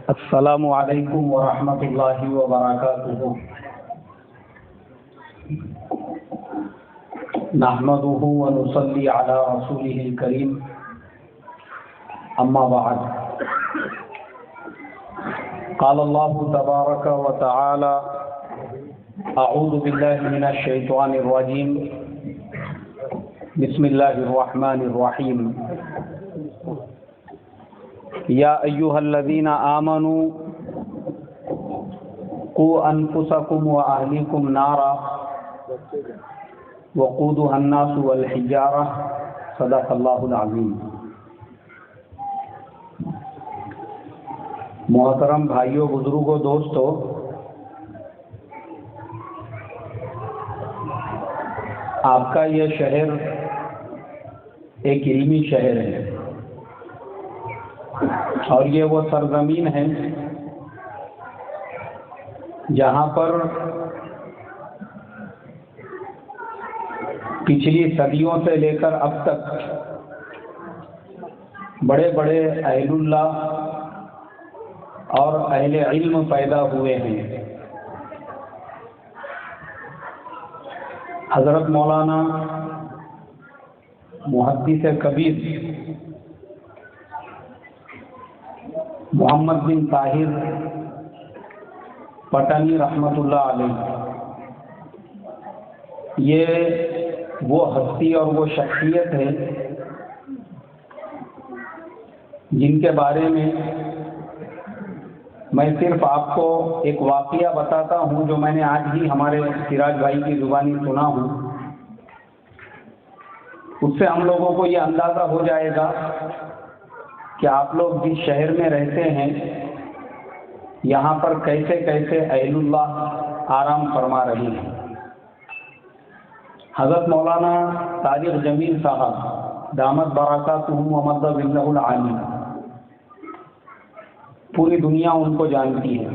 السلام علیکم ورحمۃ اللہ وبرکاتہ۔ نحمده ونصلي على رسوله الكريم، اما بعد، قال الله تبارك وتعالى: اعوذ بالله من الشیطان الرجیم، بسم اللہ الرحمن الرحیم۔ یا ایھا الذین آمنوا قوا انفسکم واہلیکم نارا وقودها الناس والحجارہ، صدق اللہ العظیم۔ محترم بھائیوں، بزرگوں، دوستوں، آپ کا یہ شہر ایک علمی شہر ہے، اور یہ وہ سرزمین ہے جہاں پر پچھلی صدیوں سے لے کر اب تک بڑے بڑے اہل اللہ اور اہل علم پیدا ہوئے ہیں۔ حضرت مولانا محدث کبیر محمد بن طاہر پٹنی رحمۃ اللہ علیہ، یہ وہ ہستی اور وہ شخصیت ہے جن کے بارے میں میں صرف آپ کو ایک واقعہ بتاتا ہوں جو میں نے آج ہی ہمارے سراج بھائی کی زبانی سنا ہوں۔ اس سے ہم لوگوں کو یہ اندازہ ہو جائے گا کہ آپ لوگ جس شہر میں رہتے ہیں یہاں پر کیسے کیسے اہل اللہ آرام فرما رہے ہیں۔ حضرت مولانا طارق جمیل صاحب دامت برکاتہم ومد ظلہ العالی، پوری دنیا ان کو جانتی ہے۔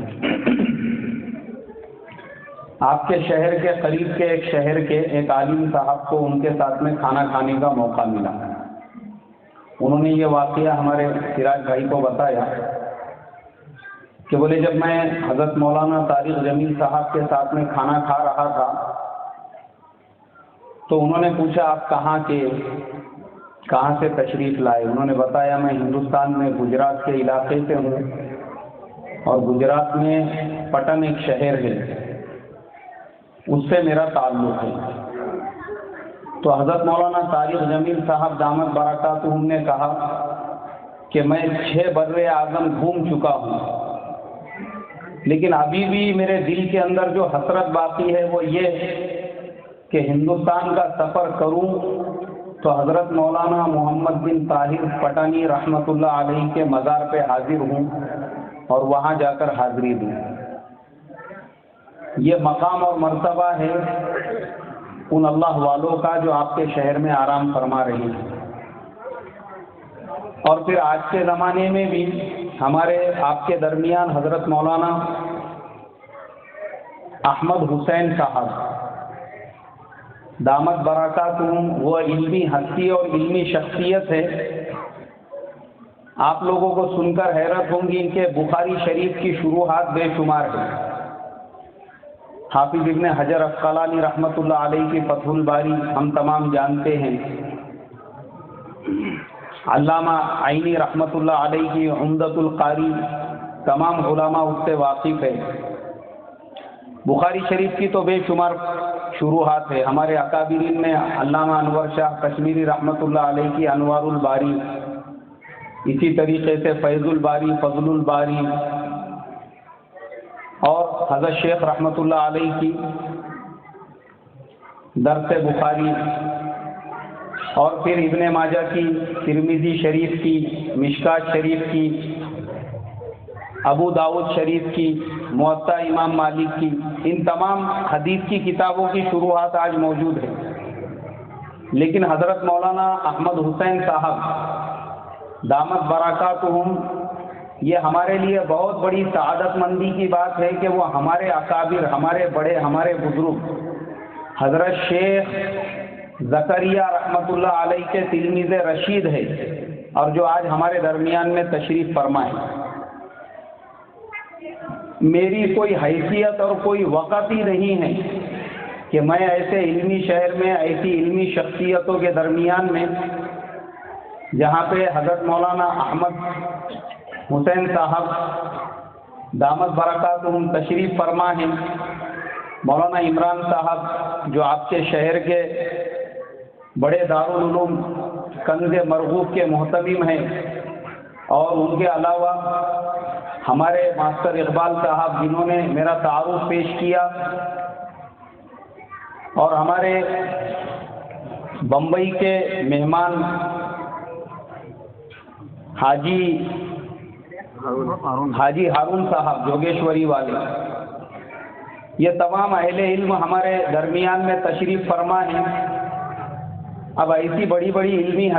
آپ کے شہر کے قریب کے ایک شہر کے ایک عالم صاحب کو ان کے ساتھ میں کھانا کھانے کا موقع ملا۔ انہوں نے یہ واقعہ ہمارے سراج بھائی کو بتایا کہ بولے جب میں حضرت مولانا طارق جمیل صاحب کے ساتھ میں کھانا کھا رہا تھا تو انہوں نے پوچھا آپ کہاں سے تشریف لائے؟ انہوں نے بتایا میں ہندوستان میں گجرات کے علاقے سے ہوں، اور گجرات میں پٹن ایک شہر ہے، اس سے میرا تعلق ہے۔ تو حضرت مولانا طارق جمیل صاحب دامت برکاتہم نے کہا کہ میں 6 بر اعظم گھوم چکا ہوں، لیکن ابھی بھی میرے دل کے اندر جو حسرت باقی ہے وہ یہ کہ ہندوستان کا سفر کروں تو حضرت مولانا محمد بن طاہر پٹنی رحمۃ اللہ علیہ کے مزار پہ حاضر ہوں اور وہاں جا کر حاضری دوں۔ یہ مقام اور مرتبہ ہے ان اللہ والوں کا جو آپ کے شہر میں آرام فرما رہے ہیں۔ اور پھر آج کے زمانے میں بھی ہمارے آپ کے درمیان حضرت مولانا احمد حسین صاحب دامت برکاتہم، وہ علمی ہستی اور علمی شخصیت ہے، آپ لوگوں کو سن کر حیرت ہوں گی کہ بخاری شریف کی شروحات بے شمار ہے۔ حافظ ابن حجر عسقلانی رحمۃ اللہ علیہ کی فتح الباری ہم تمام جانتے ہیں، علامہ عینی رحمۃ اللہ علیہ کی عمدۃ القاری تمام علماء اس سے واقف ہے۔ بخاری شریف کی تو بے شمار شروحات ہے، ہمارے اکابرین میں علامہ انور شاہ کشمیری رحمۃ اللہ علیہ کی انوار الباری، اسی طریقے سے فیض الباری، فضل الباری، اور حضرت شیخ رحمۃ اللہ علیہ کی درس بخاری، اور پھر ابن ماجہ کی، ترمذی شریف کی، مشکات شریف کی، ابو داؤد شریف کی، موطا امام مالک کی، ان تمام حدیث کی کتابوں کی شروحات آج موجود ہے۔ لیکن حضرت مولانا احمد حسین صاحب دامت برکاتہم، یہ ہمارے لیے بہت بڑی سعادت مندی کی بات ہے کہ وہ ہمارے اکابر، ہمارے بڑے، ہمارے بزرگ حضرت شیخ زکریا رحمۃ اللہ علیہ کے تلمیذ رشید ہے، اور جو آج ہمارے درمیان میں تشریف فرما ہے۔ میری کوئی حیثیت اور کوئی وقت ہی نہیں ہے کہ میں ایسے علمی شہر میں ایسی علمی شخصیتوں کے درمیان میں جہاں پہ حضرت مولانا احمد حسین صاحب دامت برکاتہم تشریف فرما ہیں، مولانا عمران صاحب جو آپ کے شہر کے بڑے دارالعلوم کنز مرغوب کے محتمم ہیں، اور ان کے علاوہ ہمارے ماسٹر اقبال صاحب جنہوں نے میرا تعارف پیش کیا، اور ہمارے بمبئی کے مہمان حاجی ہارون صاحب جوگیشوری والے، یہ تمام اہل علم ہمارے درمیان میں تشریف فرما ہیں۔ اب ایسی بڑی بڑی علمی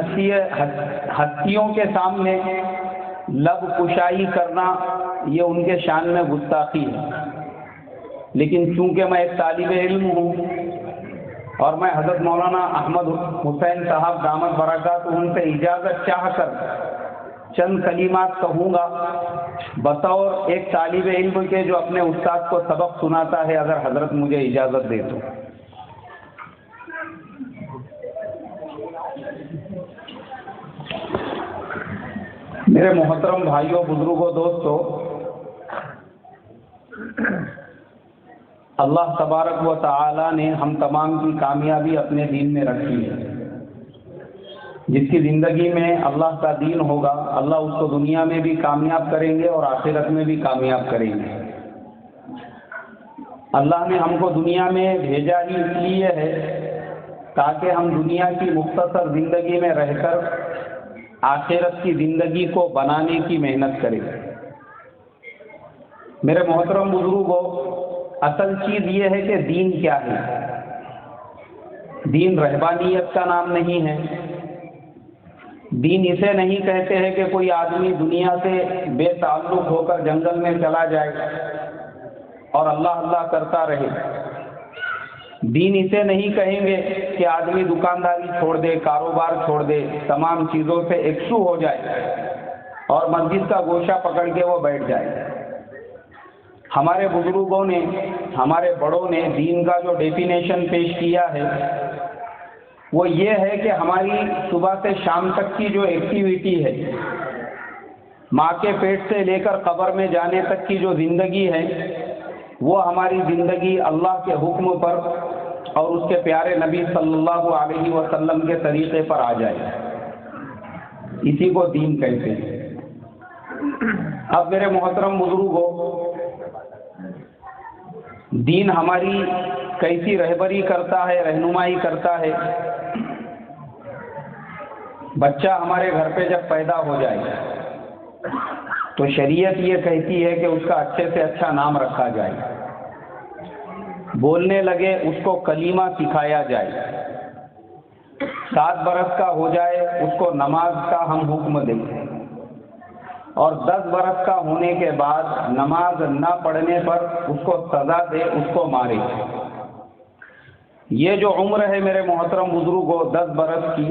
ہستیوں کے سامنے لب کشائی کرنا یہ ان کے شان میں گستاخی ہے، لیکن چونکہ میں ایک طالب علم ہوں اور میں حضرت مولانا احمد حسین صاحب دامت برکاتہم سے اجازت چاہ کر چند کلمات کہوں گا بطور ایک طالب علم کے جو اپنے استاد کو سبق سناتا ہے، اگر حضرت مجھے اجازت دے تو۔ میرے محترم بھائیوں، بزرگوں، دوستوں، اللہ تبارک و تعالی نے ہم تمام کی کامیابی اپنے دین میں رکھی ہے۔ جس کی زندگی میں اللہ کا دین ہوگا، اللہ اس کو دنیا میں بھی کامیاب کریں گے اور آخرت میں بھی کامیاب کریں گے۔ اللہ نے ہم کو دنیا میں بھیجا ہی اس لیے ہے تاکہ ہم دنیا کی مختصر زندگی میں رہ کر آخرت کی زندگی کو بنانے کی محنت کریں۔ میرے محترم بزرگوں، اصل چیز یہ ہے کہ دین کیا ہے۔ دین رہبانیت کا نام نہیں ہے۔ دین اسے نہیں کہتے ہیں کہ کوئی آدمی دنیا سے بے تعلق ہو کر جنگل میں چلا جائے اور اللہ اللہ کرتا رہے۔ دین اسے نہیں کہیں گے کہ آدمی دکانداری چھوڑ دے، کاروبار چھوڑ دے، تمام چیزوں سے یکسو ہو جائے اور مسجد کا گوشہ پکڑ کے وہ بیٹھ جائے۔ ہمارے بزرگوں نے، ہمارے بڑوں نے دین کا جو ڈیفینیشن پیش کیا ہے وہ یہ ہے کہ ہماری صبح سے شام تک کی جو ایکٹیویٹی ہے، ماں کے پیٹ سے لے کر قبر میں جانے تک کی جو زندگی ہے، وہ ہماری زندگی اللہ کے حکم پر اور اس کے پیارے نبی صلی اللہ علیہ وسلم کے طریقے پر آ جائے، اسی کو دین کہتے ہیں۔ اب میرے محترم بزرگوں، دین ہماری کیسی رہبری کرتا ہے، رہنمائی کرتا ہے۔ بچہ ہمارے گھر پہ جب پیدا ہو جائے تو شریعت یہ کہتی ہے کہ اس کا اچھے سے اچھا نام رکھا جائے، بولنے لگے اس کو کلمہ سکھایا جائے، 7 برس کا ہو جائے اس کو نماز کا ہم حکم دیں، اور 10 برس کا ہونے کے بعد نماز نہ پڑھنے پر اس کو سزا دے، اس کو مارے۔ یہ جو عمر ہے میرے محترم بزرگوں 10 برس کی،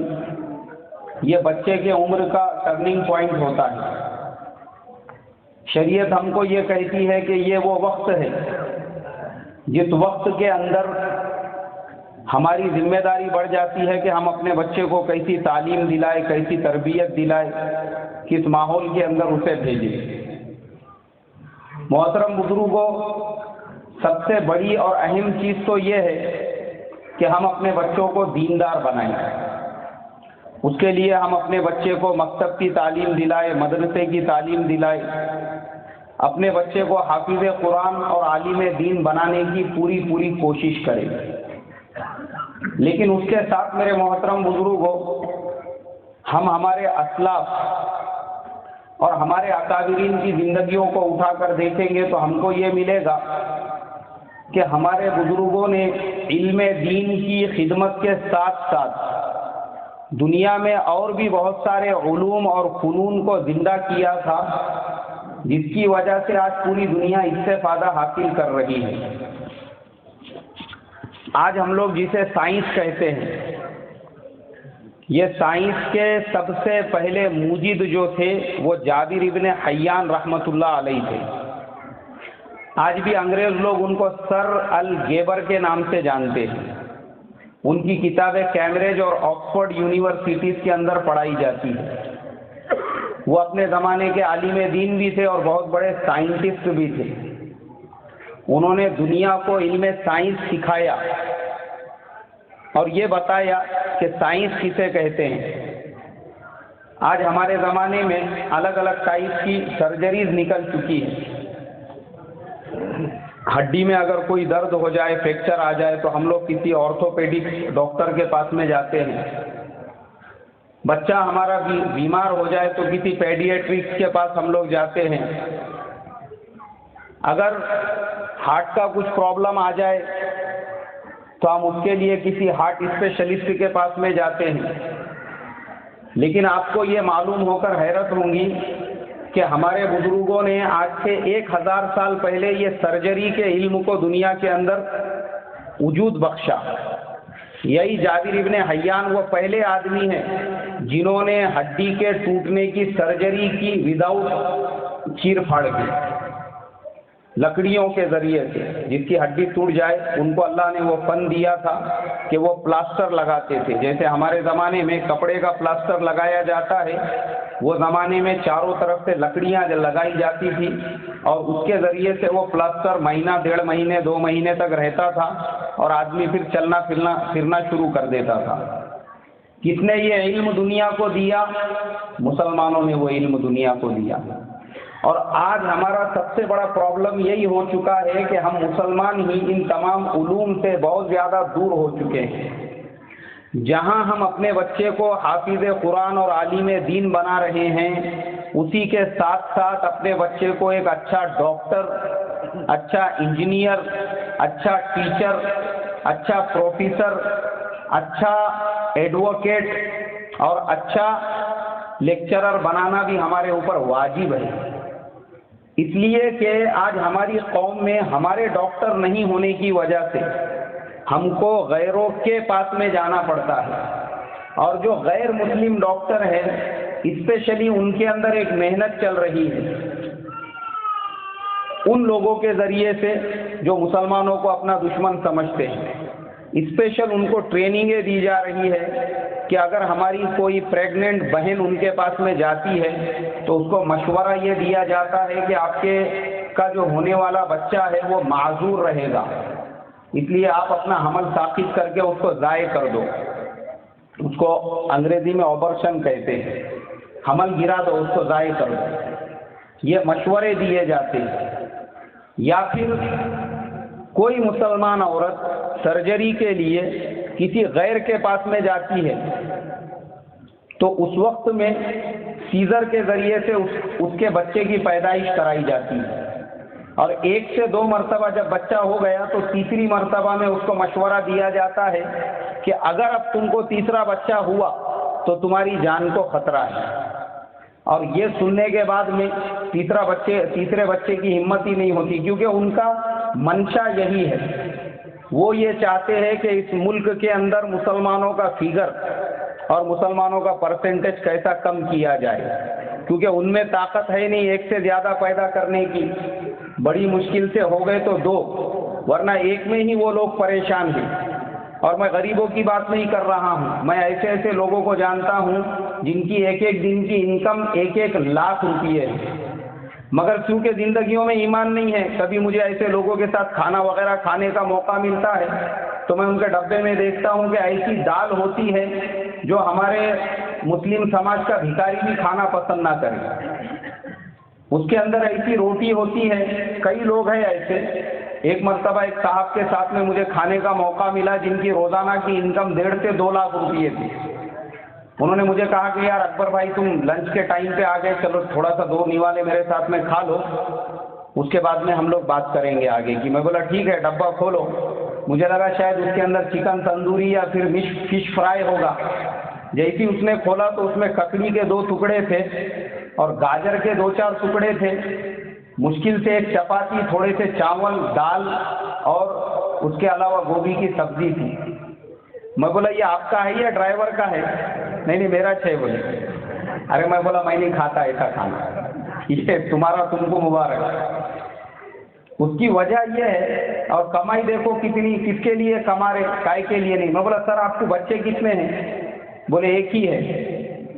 یہ بچے کے عمر کا ٹرننگ پوائنٹ ہوتا ہے۔ شریعت ہم کو یہ کہتی ہے کہ یہ وہ وقت ہے جس وقت کے اندر ہماری ذمہ داری بڑھ جاتی ہے کہ ہم اپنے بچے کو کیسی تعلیم دلائے، کیسی تربیت دلائے، کس ماحول کے اندر اسے بھیجیں۔ محترم بزرگوں، سب سے بڑی اور اہم چیز تو یہ ہے کہ ہم اپنے بچوں کو دیندار بنائیں۔ اس کے لیے ہم اپنے بچے کو مکتب کی تعلیم دلائے، مدرسے کی تعلیم دلائے، اپنے بچے کو حافظ قرآن اور عالم دین بنانے کی پوری کوشش کریں۔ لیکن اس کے ساتھ میرے محترم بزرگوں، ہم ہمارے اسلاف اور ہمارے اکابرین کی زندگیوں کو اٹھا کر دیکھیں گے تو ہم کو یہ ملے گا کہ ہمارے بزرگوں نے علم دین کی خدمت کے ساتھ ساتھ دنیا میں اور بھی بہت سارے علوم اور فنون کو زندہ کیا تھا، جس کی وجہ سے آج پوری دنیا اس سے فائدہ حاصل کر رہی ہے۔ آج ہم لوگ جسے سائنس کہتے ہیں، یہ سائنس کے سب سے پہلے موجد جو تھے وہ جابر ابن حیان رحمۃ اللہ علیہ تھے۔ آج بھی انگریز لوگ ان کو سر الگیبر کے نام سے جانتے ہیں. ان کی کتابیں کیمبرج اور آکسفورڈ یونیورسٹیز کے اندر پڑھائی جاتی ہیں. وہ اپنے زمانے کے عالم دین بھی تھے اور بہت بڑے سائنٹسٹ بھی تھے. انہوں نے دنیا کو علم سائنس سکھایا اور یہ بتایا کہ سائنس کسے کہتے ہیں. آج ہمارے زمانے میں الگ الگ ٹائپ کی سرجریز نکل چکی ہیں. ہڈی میں اگر کوئی درد ہو جائے، فریکچر آ جائے تو ہم لوگ کسی آرتھوپیڈک ڈاکٹر کے پاس میں جاتے ہیں. بچہ ہمارا بیمار ہو جائے تو کسی پیڈیٹرکس کے پاس ہم لوگ جاتے ہیں. اگر ہارٹ کا کچھ پرابلم آ جائے تو ہم اس کے لیے کسی ہارٹ اسپیشلسٹ کے پاس میں جاتے ہیں. لیکن آپ کو یہ معلوم ہو کر حیرت ہوں گی کہ ہمارے بزرگوں نے آج سے 1000 سال پہلے یہ سرجری کے علم کو دنیا کے اندر وجود بخشا. یہی جابر ابن حیان وہ پہلے آدمی ہیں جنہوں نے ہڈی کے ٹوٹنے کی سرجری کی وداؤٹ چیر پھاڑ کی، لکڑیوں کے ذریعے سے. جس کی ہڈی ٹوٹ جائے ان کو اللہ نے وہ فن دیا تھا کہ وہ پلاسٹر لگاتے تھے. جیسے ہمارے زمانے میں کپڑے کا پلاسٹر لگایا جاتا ہے، وہ زمانے میں چاروں طرف سے لکڑیاں لگائی جاتی تھی اور اس کے ذریعے سے وہ پلاسٹر مہینہ، 1.5 مہینے، 2 مہینے تک رہتا تھا اور آدمی پھر چلنا پھرنا شروع کر دیتا تھا. کس نے یہ علم دنیا کو دیا؟ مسلمانوں نے وہ علم دنیا کو دیا. اور آج ہمارا سب سے بڑا پرابلم یہی ہو چکا ہے کہ ہم مسلمان ہی ان تمام علوم سے بہت زیادہ دور ہو چکے ہیں. جہاں ہم اپنے بچے کو حافظ قرآن اور عالم دین بنا رہے ہیں، اسی کے ساتھ ساتھ اپنے بچے کو ایک اچھا ڈاکٹر، اچھا انجینئر، اچھا ٹیچر، اچھا پروفیسر، اچھا ایڈوکیٹ اور اچھا لیکچرر بنانا بھی ہمارے اوپر واجب ہے. اس لیے کہ آج ہماری قوم میں ہمارے ڈاکٹر نہیں ہونے کی وجہ سے ہم کو غیروں کے پاس میں جانا پڑتا ہے. اور جو غیر مسلم ڈاکٹر ہیں، اسپیشلی ان کے اندر ایک محنت چل رہی ہے ان لوگوں کے ذریعے سے جو مسلمانوں کو اپنا دشمن سمجھتے ہیں. اسپیشل ان کو ٹریننگیں دی جا رہی ہے کہ اگر ہماری کوئی پریگننٹ بہن ان کے پاس میں جاتی ہے تو اس کو مشورہ یہ دیا جاتا ہے کہ آپ کے کا جو ہونے والا بچہ ہے وہ معذور رہے گا، اس لیے آپ اپنا حمل ساقط کر کے اس کو ضائع کر دو. اس کو انگریزی میں آبرشن کہتے ہیں. حمل گرا دو، اس کو ضائع کر دو. یہ مشورے دیے جاتے ہیں. یا پھر کوئی مسلمان عورت سرجری کے لیے کسی غیر کے پاس میں جاتی ہے تو اس وقت میں سیزر کے ذریعے سے اس کے بچے کی پیدائش کرائی جاتی ہے. اور 1 سے 2 مرتبہ جب بچہ ہو گیا تو تیسری مرتبہ میں اس کو مشورہ دیا جاتا ہے کہ اگر اب تم کو تیسرا بچہ ہوا تو تمہاری جان کو خطرہ ہے. اور یہ سننے کے بعد میں تیسرے بچے کی ہمت ہی نہیں ہوتی، کیونکہ ان کا منشا یہی ہے. وہ یہ چاہتے ہیں کہ اس ملک کے اندر مسلمانوں کا فگر اور مسلمانوں کا پرسنٹیج کیسا کم کیا جائے، کیونکہ ان میں طاقت ہے نہیں 1 سے زیادہ پیدا کرنے کی. بڑی مشکل سے ہو گئے تو 2، ورنہ 1 میں ہی وہ لوگ پریشان ہیں. اور میں غریبوں کی بات نہیں کر رہا ہوں، میں ایسے لوگوں کو جانتا ہوں جن کی ایک دن کی انکم 1 لاکھ روپیے ہے، مگر کیونکہ زندگیوں میں ایمان نہیں ہے. کبھی مجھے ایسے لوگوں کے ساتھ کھانا وغیرہ کھانے کا موقع ملتا ہے تو میں ان کے ڈبے میں دیکھتا ہوں کہ ایسی دال ہوتی ہے جو ہمارے مسلم سماج کا بھکاری بھی کھانا پسند نہ کرے. اس کے اندر ایسی روٹی ہوتی ہے. کئی لوگ ہیں ایسے. ایک مرتبہ ایک صاحب کے ساتھ میں مجھے کھانے کا موقع ملا جن کی روزانہ کی انکم 1.5 سے 2 لاکھ روپیے تھی. انہوں نے مجھے کہا کہ یار اکبر بھائی تم لنچ کے ٹائم پہ آ گئے، چلو تھوڑا سا 2 نیوالے میرے ساتھ میں کھا لو، اس کے بعد میں ہم لوگ بات کریں گے آگے کی. میں بولا ٹھیک ہے، ڈبہ کھولو. مجھے لگا شاید اس کے اندر چکن تندوری یا پھر فش فرائی ہوگا. جیسی اس نے کھولا تو اس میں ککڑی کے 2 ٹکڑے تھے اور گاجر کے 2-4 ٹکڑے تھے. مشکل سے 1 چپاتی، تھوڑے سے چاول، دال اور اس کے علاوہ گوبھی کی سبزی تھی. میں بولا یہ آپ کا ہے یا ڈرائیور کا ہے؟ نہیں میرا ہے بولے. ارے میں بولا میں نہیں کھاتا ایسا کھانا، یہ تمہارا تم کو مبارک. اس کی وجہ یہ ہے، اور کمائی دیکھو کتنی، کس کے لیے کما رہے، کائے کے لیے نہیں۔ میں بولا سر آپ کو بچے کتنے ہیں؟ بولے ایک ہی ہے۔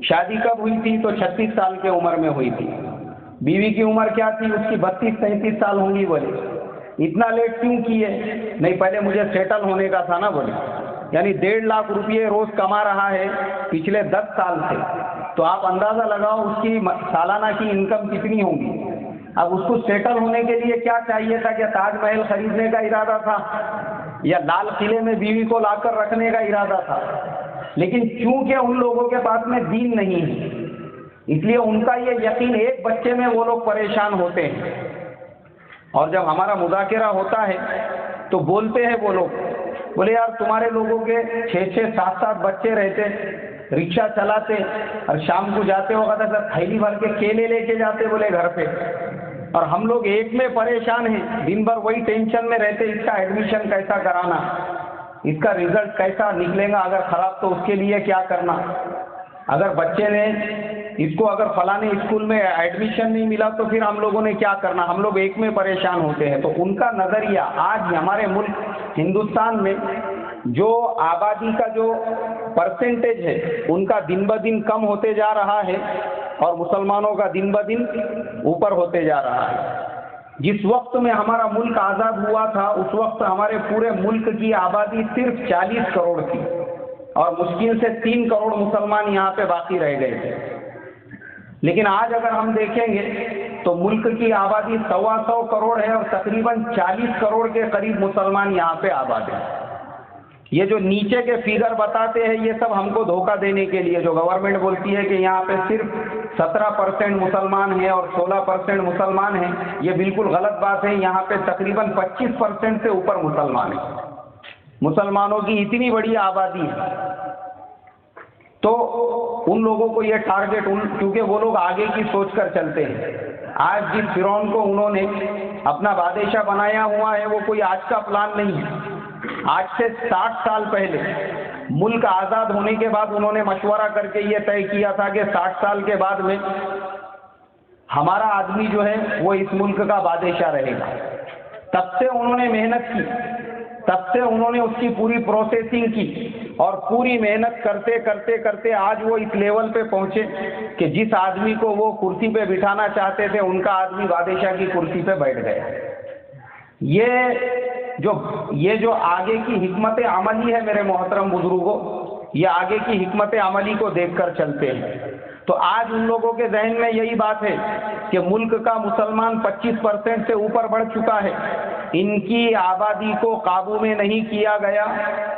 شادی کب ہوئی تھی؟ تو 36 سال کے عمر میں ہوئی تھی۔ بیوی کی عمر کیا تھی؟ اس کی 32-33 سال ہوں گی۔ بولے اتنا لیٹ کیوں کیے؟ نہیں پہلے مجھے سیٹل ہونے کا تھا نا۔ بولے یعنی 1.5 لاکھ روپئے روز کما رہا ہے پچھلے 10 سال سے، تو آپ اندازہ لگاؤ اس کی سالانہ کی انکم کتنی ہوگی۔ اب اس کو سیٹل ہونے کے لیے کیا چاہیے تھا؟ کہ تاج محل خریدنے کا ارادہ تھا یا لال قلعے میں بیوی کو لا کر رکھنے کا ارادہ تھا؟ لیکن چونکہ ان لوگوں کے پاس میں دین نہیں ہے، اس لیے ان کا یہ یقین، ایک بچے میں وہ لوگ پریشان ہوتے ہیں۔ اور جب ہمارا مذاکرہ ہوتا ہے تو بولتے ہیں وہ لوگ، بولے یار تمہارے لوگوں کے 6-6 7-7 بچے رہتے، رکشہ چلاتے، اور شام کو جاتے وقت ایسا تھیلی بھر کے کیلے لے کے جاتے بولے گھر پہ، اور ہم لوگ ایک میں پریشان ہیں، دن بھر وہی ٹینشن میں رہتے، اس کا ایڈمیشن کیسا کرانا، اس کا رزلٹ کیسا نکلے گا، اگر خراب تو اس کے لیے کیا کرنا، اگر بچے نے اس کو اگر فلانے اسکول میں ایڈمیشن نہیں ملا تو پھر ہم لوگوں نے کیا کرنا، ہم لوگ ایک میں پریشان ہوتے ہیں۔ تو ان کا نظریہ آج ہمارے ملک ہندوستان میں جو آبادی کا جو پرسنٹیج ہے ان کا دن بدن کم ہوتے جا رہا ہے، اور مسلمانوں کا دن بدن اوپر ہوتے جا رہا ہے۔ جس وقت میں ہمارا ملک آزاد ہوا تھا اس وقت ہمارے پورے ملک کی آبادی صرف 40 کروڑ تھی، اور مشکل سے 3 کروڑ مسلمان یہاں پہ باقی رہ گئے تھے۔ لیکن آج اگر ہم دیکھیں گے تو ملک کی آبادی 125 کروڑ ہے، اور تقریباً 40 کروڑ کے قریب مسلمان یہاں پہ آباد ہیں۔ یہ جو نیچے کے فگر بتاتے ہیں یہ سب ہم کو دھوکہ دینے کے لیے، جو گورنمنٹ بولتی ہے کہ یہاں پہ صرف 17% مسلمان ہیں اور 16% مسلمان ہیں، یہ بالکل غلط بات ہے۔ یہاں پہ تقریباً 25% سے اوپر مسلمان ہیں۔ مسلمانوں کی اتنی بڑی آبادی ہے، تو ان لوگوں کو یہ ٹارگٹ، کیونکہ وہ لوگ آگے کی سوچ کر چلتے ہیں۔ آج جس فرعون کو انہوں نے اپنا بادشاہ بنایا ہوا ہے وہ کوئی آج کا پلان نہیں ہے۔ آج سے 60 سال پہلے ملک آزاد ہونے کے بعد انہوں نے مشورہ کر کے یہ طے کیا تھا کہ 60 سال کے بعد میں ہمارا آدمی جو ہے وہ اس ملک کا بادشاہ رہے گا۔ تب سے انہوں نے محنت کی، تب سے انہوں نے اس کی پوری پروسیسنگ کی، اور پوری محنت کرتے کرتے کرتے آج وہ اس لیول پہ پہنچے کہ جس آدمی کو وہ کرسی پہ بٹھانا چاہتے تھے ان کا آدمی بادشاہ کی کرسی پہ بیٹھ گیا۔ یہ جو آگے کی حکمت عملی ہے میرے محترم بزرگوں، یہ آگے کی حکمت عملی کو دیکھ کر چلتے ہیں۔ تو آج ان لوگوں کے ذہن میں یہی بات ہے کہ ملک کا مسلمان 25% سے اوپر بڑھ چکا ہے، ان کی آبادی کو قابو میں نہیں کیا گیا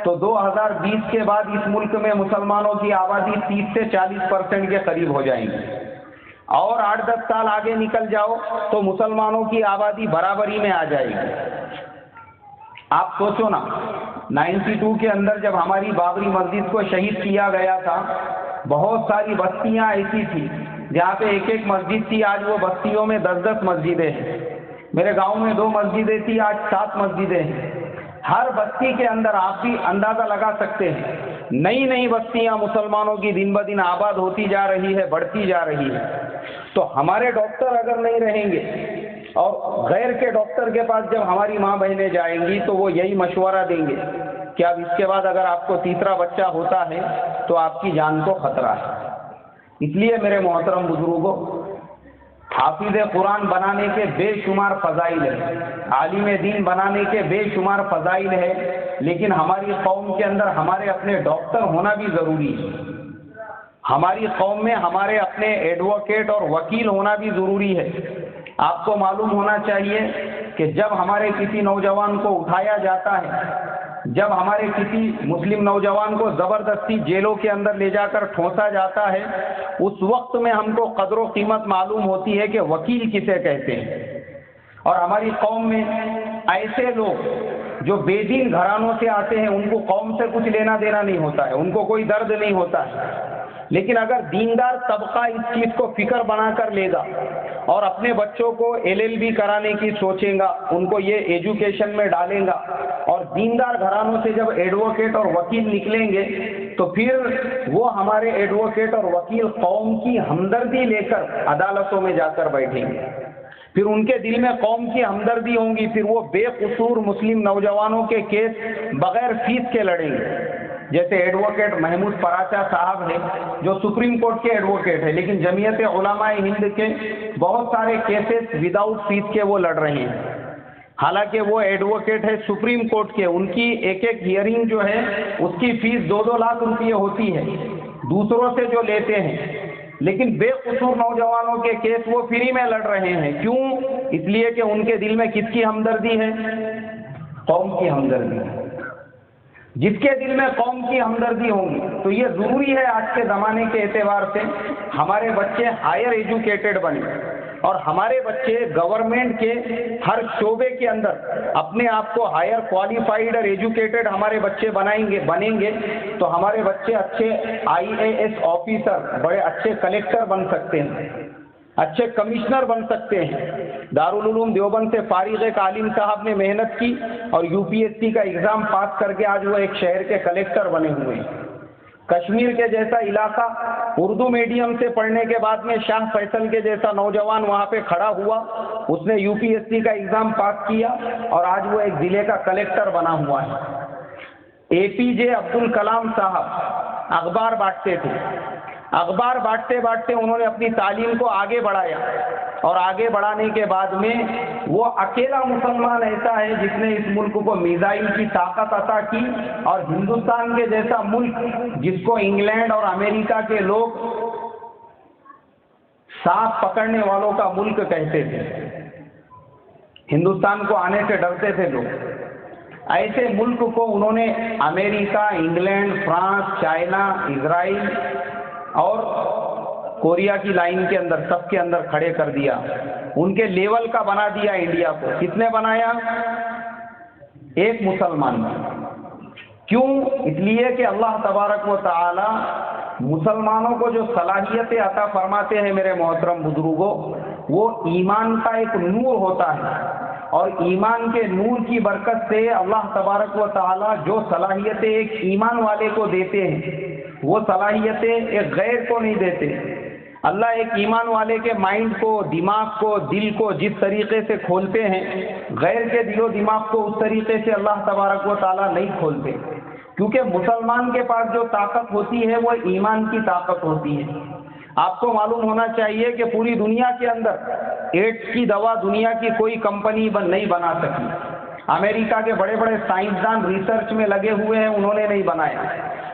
تو 2020 کے بعد اس ملک میں مسلمانوں کی آبادی 30 سے 40% کے قریب ہو جائیں گی، اور 8-10 سال آگے نکل جاؤ تو مسلمانوں کی آبادی برابری میں آ جائے گی۔ آپ سوچو نا، 92 کے اندر جب ہماری بابری مسجد کو شہید کیا گیا تھا، بہت ساری بستیاں ایسی تھی جہاں پہ ایک ایک مسجد تھی، آج وہ بستیوں میں 10-10 مسجدیں ہیں۔ میرے گاؤں میں 2 مسجدیں تھی، آج 7 مسجدیں ہیں۔ ہر بستی کے اندر آپ بھی اندازہ لگا سکتے ہیں، نئی نئی بستیاں مسلمانوں کی دن بدن آباد ہوتی جا رہی ہے، بڑھتی جا رہی ہے۔ تو ہمارے ڈاکٹر اگر نہیں رہیں گے اور غیر کے ڈاکٹر کے پاس جب ہماری ماں بہنیں جائیں گی تو وہ یہی مشورہ دیں گے کہ اب اس کے بعد اگر آپ کو تیسرا بچہ ہوتا ہے تو آپ کی جان کو خطرہ ہے۔ اس لیے میرے محترم بزرگوں، حافظ قرآن بنانے کے بے شمار فضائل ہیں، عالم دین بنانے کے بے شمار فضائل ہیں، لیکن ہماری قوم کے اندر ہمارے اپنے ڈاکٹر ہونا بھی ضروری ہے۔ ہماری قوم میں ہمارے اپنے ایڈوکیٹ اور وکیل ہونا بھی ضروری ہے۔ آپ کو معلوم ہونا چاہیے کہ جب ہمارے کسی نوجوان کو اٹھایا جاتا ہے، جب ہمارے کسی مسلم نوجوان کو زبردستی جیلوں کے اندر لے جا کر ٹھونسا جاتا ہے، اس وقت میں ہم کو قدر و قیمت معلوم ہوتی ہے کہ وکیل کسے کہتے ہیں۔ اور ہماری قوم میں ایسے لوگ جو بے دین گھرانوں سے آتے ہیں، ان کو قوم سے کچھ لینا دینا نہیں ہوتا ہے، ان کو کوئی درد نہیں ہوتا ہے، لیکن اگر دیندار طبقہ اس چیز کو فکر بنا کر لے گا اور اپنے بچوں کو LLB کرانے کی سوچیں گا، ان کو یہ ایجوکیشن میں ڈالیں گا، اور دیندار گھرانوں سے جب ایڈوکیٹ اور وکیل نکلیں گے تو پھر وہ ہمارے ایڈوکیٹ اور وکیل قوم کی ہمدردی لے کر عدالتوں میں جا کر بیٹھیں گے۔ پھر ان کے دل میں قوم کی ہمدردی ہوں گی، پھر وہ بے قصور مسلم نوجوانوں کے کیس بغیر فیس کے لڑیں گے. جیسے ایڈوکیٹ محمود پراچا صاحب ہیں جو سپریم کورٹ کے ایڈوکیٹ ہیں، لیکن جمعیت علماء ہند کے بہت سارے کیسز وداؤٹ فیس کے وہ لڑ رہے ہیں. حالانکہ وہ ایڈوکیٹ ہے سپریم کورٹ کے، ان کی ایک ایک ہیئرنگ جو ہے اس کی فیس 2-2 لاکھ روپے ہوتی ہے دوسروں سے جو لیتے ہیں، لیکن بے قصور نوجوانوں کے کیس وہ فری میں لڑ رہے ہیں. کیوں؟ اس لیے کہ ان کے دل میں کس کی ہمدردی ہے؟ قوم کی ہمدردی. جس کے دل میں قوم کی ہمدردی ہوگی تو یہ ضروری ہے آج کے زمانے کے اعتبار سے ہمارے بچے ہائر ایجوکیٹڈ بنے اور ہمارے بچے گورنمنٹ کے ہر شعبے کے اندر اپنے آپ کو ہائر کوالیفائڈ اور ایجوکیٹڈ ہمارے بچے بنیں گے تو ہمارے بچے اچھے IAS آفیسر، بڑے اچھے کلیکٹر بن سکتے ہیں، اچھے کمشنر بن سکتے ہیں. دارالعلوم دیوبند سے فارغ ایک عالم صاحب نے محنت کی اور UPSC کا ایگزام پاس کر کے آج وہ ایک شہر کے کلیکٹر بنے ہوئے ہیں. کشمیر کے جیسا علاقہ اردو میڈیم سے پڑھنے کے بعد میں شاہ فیصل کے جیسا نوجوان وہاں پہ کھڑا ہوا، اس نے UPSC کا ایگزام پاس کیا اور آج وہ ایک ضلع کا کلیکٹر بنا ہوا ہے. APJ عبد الکلام صاحب اخبار بانٹتے تھے، اخبار بانٹتے بانٹتے انہوں نے اپنی تعلیم کو آگے بڑھایا اور آگے بڑھانے کے بعد میں وہ اکیلا مسلمان ایسا ہے جس نے اس ملک کو میزائل کی طاقت عطا کی. اور ہندوستان کے جیسا ملک جس کو انگلینڈ اور امریکہ کے لوگ سانپ پکڑنے والوں کا ملک کہتے تھے، ہندوستان کو آنے سے ڈرتے تھے لوگ، ایسے ملک کو انہوں نے امریکہ، انگلینڈ، فرانس، چائنا، اسرائیل اور کوریا کی لائن کے اندر سب کے اندر کھڑے کر دیا، ان کے لیول کا بنا دیا انڈیا کو. کس نے بنایا؟ ایک مسلمان نے. کیوں؟ اس لیے کہ اللہ تبارک و تعالی مسلمانوں کو جو صلاحیتیں عطا فرماتے ہیں میرے محترم بزرگوں، وہ ایمان کا ایک نور ہوتا ہے اور ایمان کے نور کی برکت سے اللہ تبارک و تعالی جو صلاحیتیں ایک ایمان والے کو دیتے ہیں وہ صلاحیتیں ایک غیر کو نہیں دیتے. اللہ ایک ایمان والے کے مائنڈ کو، دماغ کو، دل کو جس طریقے سے کھولتے ہیں غیر کے دل و دماغ کو اس طریقے سے اللہ تبارک و تعالیٰ نہیں کھولتے، کیونکہ مسلمان کے پاس جو طاقت ہوتی ہے وہ ایمان کی طاقت ہوتی ہے. آپ کو معلوم ہونا چاہیے کہ پوری دنیا کے اندر ایڈس کی دوا دنیا کی کوئی کمپنی نہیں بنا سکی. امریکہ کے بڑے بڑے سائنسدان ریسرچ میں لگے ہوئے ہیں، انہوں نے نہیں بنایا.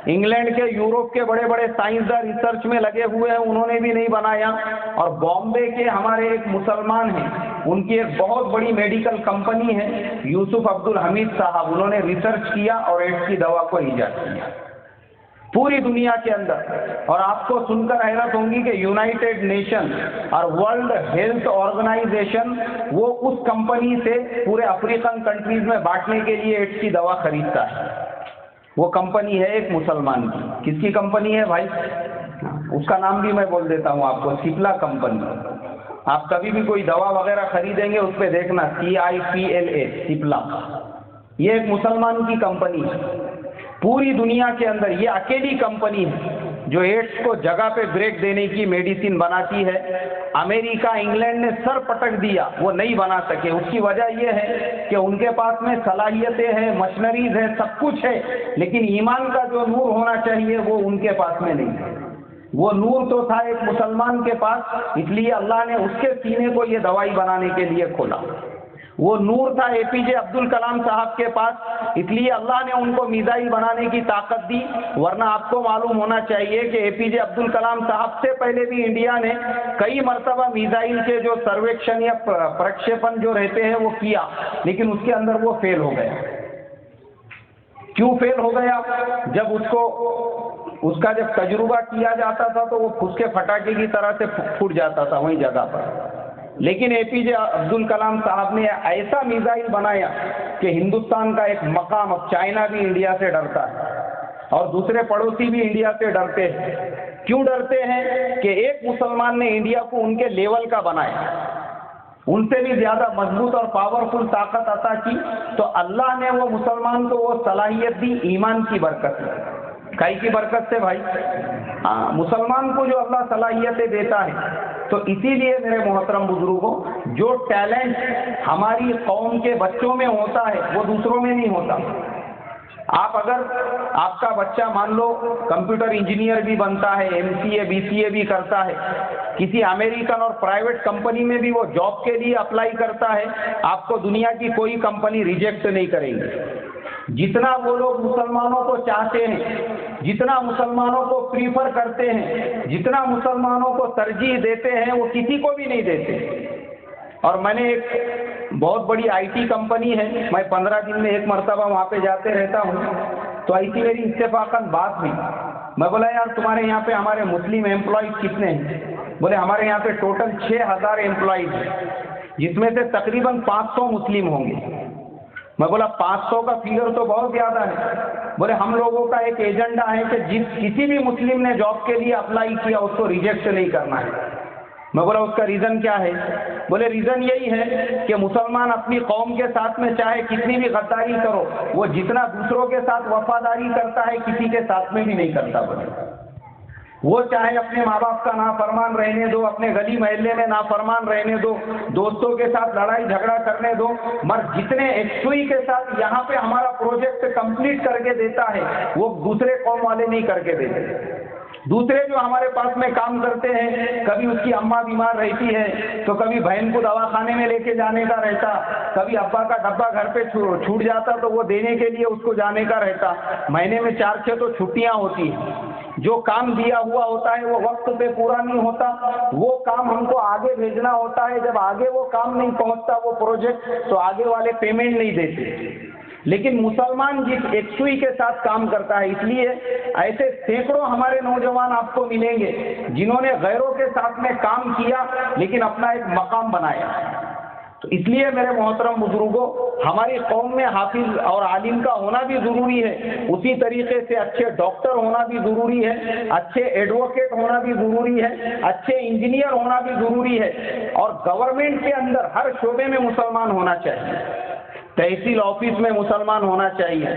انگلینڈ کے، یورپ کے بڑے بڑے سائنسدان ریسرچ میں لگے ہوئے ہیں، انہوں نے بھی نہیں بنایا. اور بامبے کے ہمارے ایک مسلمان ہیں، ان کی ایک بہت بڑی میڈیکل کمپنی ہے یوسف عبد الحمید صاحب، انہوں نے ریسرچ کیا اور ایڈس کی دوا کو ایجاد کیا پوری دنیا کے اندر. اور آپ کو سن کر حیرت ہوگی کہ یونائٹڈ نیشن اور ورلڈ ہیلتھ آرگنائزیشن وہ اس کمپنی سے پورے افریقن کنٹریز میں بانٹنے کے لیے ایڈس کی دوا خریدتا ہے. وہ کمپنی ہے ایک مسلمان کی. کس کی کمپنی ہے بھائی؟ اس کا نام بھی میں بول دیتا ہوں آپ کو، سپلا کمپنی. آپ کبھی بھی کوئی دوا وغیرہ خریدیں گے اس پہ دیکھنا CIPLA، سپلا. یہ ایک مسلمان کی کمپنی ہے. پوری دنیا کے اندر یہ اکیلی کمپنی ہے جو ایڈس کو جگہ پہ بریک دینے کی میڈیسن بناتی ہے. امریکہ، انگلینڈ نے سر پٹک دیا، وہ نہیں بنا سکے. اس کی وجہ یہ ہے کہ ان کے پاس میں صلاحیتیں ہیں، مشنریز ہیں، سب کچھ ہے، لیکن ایمان کا جو نور ہونا چاہیے وہ ان کے پاس میں نہیں ہے. وہ نور تو تھا ایک مسلمان کے پاس، اس لیے اللہ نے اس کے سینے کو یہ دوائی بنانے کے لیے کھولا. وہ نور تھا APJ عبد الکلام صاحب کے پاس، اس لیے اللہ نے ان کو میزائل بنانے کی طاقت دی. ورنہ آپ کو معلوم ہونا چاہیے کہ APJ عبد الکلام صاحب سے پہلے بھی انڈیا نے کئی مرتبہ میزائل کے جو سرویکشن یا پرکشیپن جو رہتے ہیں وہ کیا، لیکن اس کے اندر وہ فیل ہو گیا. کیوں فیل ہو گیا؟ جب اس کا جب تجربہ کیا جاتا تھا تو وہ پھس کے پٹاخے کی طرح سے پھوٹ جاتا تھا وہیں جگہ پر. لیکن APJ عبد الکلام صاحب نے ایسا میزائل بنایا کہ ہندوستان کا ایک مقام، اب چائنا بھی انڈیا سے ڈرتا ہے اور دوسرے پڑوسی بھی انڈیا سے ڈرتے ہیں. کیوں ڈرتے ہیں؟ کہ ایک مسلمان نے انڈیا کو ان کے لیول کا بنایا، ان سے بھی زیادہ مضبوط اور پاورفل طاقت عطا کی. تو اللہ نے وہ مسلمان کو وہ صلاحیت دی ایمان کی برکت سے. کائی کی برکت سے بھائی؟ مسلمان کو جو اللہ صلاحیتیں دیتا ہے تو اسی لیے میرے محترم بزرگوں، جو ٹیلنٹ ہماری قوم کے بچوں میں ہوتا ہے وہ دوسروں میں نہیں ہوتا۔ آپ اگر آپ کا بچہ مان لو کمپیوٹر انجینئر بھی بنتا ہے، MCA BCA بھی کرتا ہے، کسی امریکن اور پرائیویٹ کمپنی میں بھی وہ جاب کے لیے اپلائی کرتا ہے، آپ کو دنیا کی کوئی کمپنی ریجیکٹ نہیں کرے گی۔ جتنا وہ لوگ مسلمانوں کو چاہتے ہیں، جتنا مسلمانوں کو پریفر کرتے ہیں، جتنا مسلمانوں کو ترجیح دیتے ہیں، وہ کسی کو بھی نہیں دیتے۔ اور میں نے ایک بہت بڑی IT کمپنی ہے، میں 15 دن میں ایک مرتبہ وہاں پہ جاتے رہتا ہوں، تو ایسی میری اتفاقاً بات ہوئی۔ میں بولا یار تمہارے یہاں پہ ہمارے مسلم امپلائیز کتنے ہیں؟ بولے ہمارے یہاں پہ ٹوٹل 6000 امپلائیز ہیں، جس میں سے تقریباً 500 مسلم ہوں گے۔ میں بولا 500 کا فگر تو بہت زیادہ ہے۔ بولے ہم لوگوں کا ایک ایجنڈا ہے کہ کسی بھی مسلم نے جاب کے لیے اپلائی کیا اس کو ریجیکٹ نہیں کرنا ہے۔ میں بولا اس کا ریزن کیا ہے؟ بولے ریزن یہی ہے کہ مسلمان اپنی قوم کے ساتھ میں چاہے کتنی بھی غداری کرو، وہ جتنا دوسروں کے ساتھ وفاداری کرتا ہے کسی کے ساتھ میں بھی نہیں کرتا۔ بولے وہ چاہے اپنے ماں باپ کا نافرمان رہنے دو، اپنے گلی محلے میں نافرمان رہنے دو، دوستوں کے ساتھ لڑائی جھگڑا کرنے دو، مگر جتنے ایکسوئی کے ساتھ یہاں پہ ہمارا پروجیکٹ کمپلیٹ کر کے دیتا ہے وہ دوسرے قوم والے نہیں کر کے دیتے۔ دوسرے جو ہمارے پاس میں کام کرتے ہیں، کبھی اس کی اماں بیمار رہتی ہے تو کبھی بہن کو دواخانے میں لے کے جانے کا رہتا، کبھی ابا کا ڈبہ گھر پہ چھوٹ جاتا تو وہ دینے کے لیے اس کو جانے کا رہتا، مہینے میں 4-6 تو چھٹیاں ہوتی ہیں، جو کام دیا ہوا ہوتا ہے وہ وقت پہ پورا نہیں ہوتا، وہ کام ہم کو آگے بھیجنا ہوتا ہے، جب آگے وہ کام نہیں پہنچتا وہ پروجیکٹ، تو آگے والے پیمنٹ نہیں دیتے۔ لیکن مسلمان جس یکسوئی کے ساتھ کام کرتا ہے، اس لیے ایسے سینکڑوں ہمارے نوجوان آپ کو ملیں گے جنہوں نے غیروں کے ساتھ میں کام کیا لیکن اپنا ایک مقام بنایا۔ تو اس لیے میرے محترم بزرگوں، ہماری قوم میں حافظ اور عالم کا ہونا بھی ضروری ہے، اسی طریقے سے اچھے ڈاکٹر ہونا بھی ضروری ہے، اچھے ایڈوکیٹ ہونا بھی ضروری ہے، اچھے انجینئر ہونا بھی ضروری ہے، اور گورنمنٹ کے اندر ہر شعبے میں مسلمان ہونا چاہیے۔ تحصیل آفس میں مسلمان ہونا چاہیے،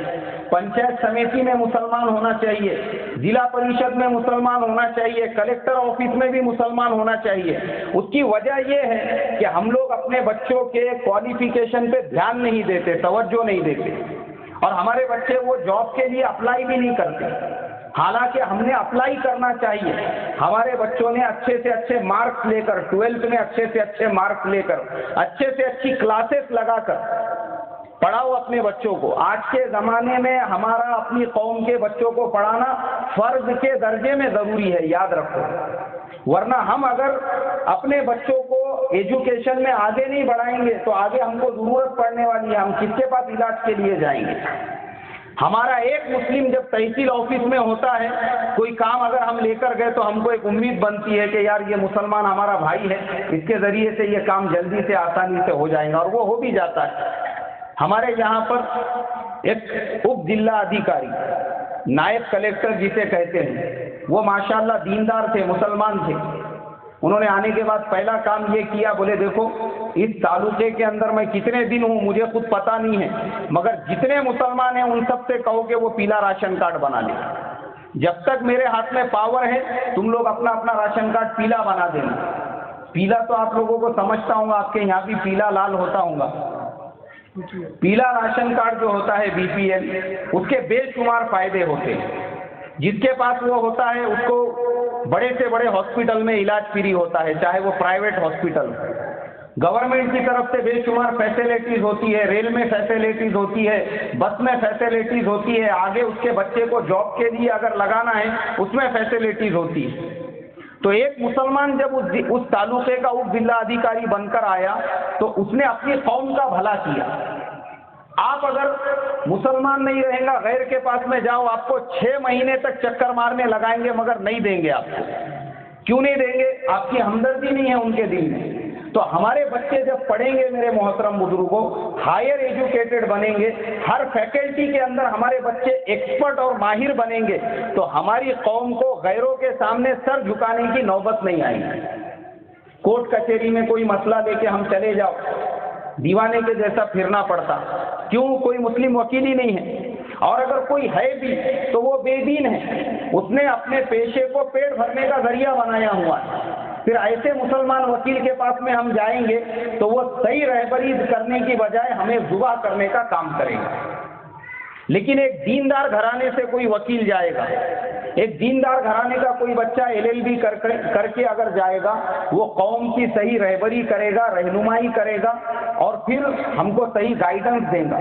پنچایت سمیتی میں مسلمان ہونا چاہیے، ضلع پریشد میں مسلمان ہونا چاہیے، کلکٹر آفس میں بھی مسلمان ہونا چاہیے۔ اس کی وجہ یہ ہے کہ ہم لوگ اپنے بچوں کے کوالیفیکیشن پہ دھیان نہیں دیتے، توجہ نہیں دیتے، اور ہمارے بچے وہ جاب کے لیے اپلائی بھی نہیں کرتے، حالانکہ ہم نے اپلائی کرنا چاہیے۔ ہمارے بچوں نے اچھے سے اچھے مارکس لے کر، 12th میں اچھے سے اچھے مارکس لے کر، اچھے سے اچھی کلاسز لگا کر پڑھاؤ اپنے بچوں کو۔ آج کے زمانے میں ہمارا اپنی قوم کے بچوں کو پڑھانا فرض کے درجے میں ضروری ہے، یاد رکھو، ورنہ ہم اگر اپنے بچوں کو ایجوکیشن میں آگے نہیں بڑھائیں گے تو آگے ہم کو ضرورت پڑنے والی ہے، ہم کس کے پاس علاج کے لیے جائیں گے؟ ہمارا ایک مسلم جب تحصیل آفس میں ہوتا ہے، کوئی کام اگر ہم لے کر گئے تو ہم کو ایک امید بنتی ہے کہ یار یہ مسلمان ہمارا بھائی ہے، اس کے ذریعے سے یہ کام جلدی سے آسانی سے ہو جائے گا، اور وہ ہو بھی جاتا ہے۔ ہمارے یہاں پر ایک اپ ضلع ادھیکاری، نائب کلیکٹر جسے کہتے ہیں، وہ ماشاءاللہ دیندار تھے، مسلمان تھے۔ انہوں نے آنے کے بعد پہلا کام یہ کیا، بولے دیکھو اس تعلقے کے اندر میں کتنے دن ہوں مجھے خود پتہ نہیں ہے، مگر جتنے مسلمان ہیں ان سب سے کہو کہ وہ پیلا راشن کارڈ بنا لیں، جب تک میرے ہاتھ میں پاور ہے تم لوگ اپنا اپنا راشن کارڈ پیلا بنا دینا۔ پیلا تو آپ لوگوں کو سمجھتا ہوں گا، آپ کے یہاں بھی پیلا لال ہوتا ہوں گا۔ پیلا راشن کارڈ جو ہوتا ہے BPL، اس کے بے شمار فائدے ہوتے ہیں۔ جس کے پاس وہ ہوتا ہے اس کو بڑے سے بڑے ہاسپٹل میں علاج فری ہوتا ہے، چاہے وہ پرائیویٹ ہاسپٹل۔ گورنمنٹ کی طرف سے بے شمار فیسلٹیز ہوتی ہے، ریل میں فیسلٹیز ہوتی ہے، بس میں فیسلٹیز ہوتی ہے، آگے اس کے بچے کو جاب کے لیے اگر لگانا ہے اس میں فیسلٹیز ہوتی ہے۔ تو ایک مسلمان جب اس تعلقے کا اپ ضلع ادھیکاری بن کر آیا تو اس نے اپنی قوم کا بھلا کیا۔ آپ اگر مسلمان نہیں رہیں گا، غیر کے پاس میں جاؤ، آپ کو 6 مہینے تک چکر مارنے لگائیں گے مگر نہیں دیں گے آپ کو۔ کیوں نہیں دیں گے؟ آپ کی ہمدردی نہیں ہے ان کے دل میں۔ تو ہمارے بچے جب پڑھیں گے میرے محترم بزرگوں، ہائر ایجوکیٹڈ بنیں گے، ہر فیکلٹی کے اندر ہمارے بچے ایکسپرٹ اور ماہر بنیں گے، تو ہماری قوم کو غیروں کے سامنے سر جھکانے کی نوبت نہیں آئے گی۔ کورٹ کچہری میں کوئی مسئلہ لے کے ہم چلے جاؤ، دیوانے کے جیسا پھرنا پڑتا، کیوں؟ کوئی مسلم وکیل ہی نہیں ہے، اور اگر کوئی ہے بھی تو وہ بے دین ہے، اس نے اپنے پیشے کو پیٹ بھرنے کا ذریعہ بنایا ہوا ہے۔ پھر ایسے مسلمان وکیل کے پاس میں ہم جائیں گے تو وہ صحیح رہبری کرنے کی بجائے ہمیں ذبح کرنے کا کام کرے گا. لیکن ایک دیندار گھرانے سے کوئی وکیل جائے گا، ایک دیندار گھرانے کا کوئی بچہ LLB کر کے اگر جائے گا، وہ قوم کی صحیح رہبری کرے گا، رہنمائی کرے گا اور پھر ہم کو صحیح گائیڈنس دے گا.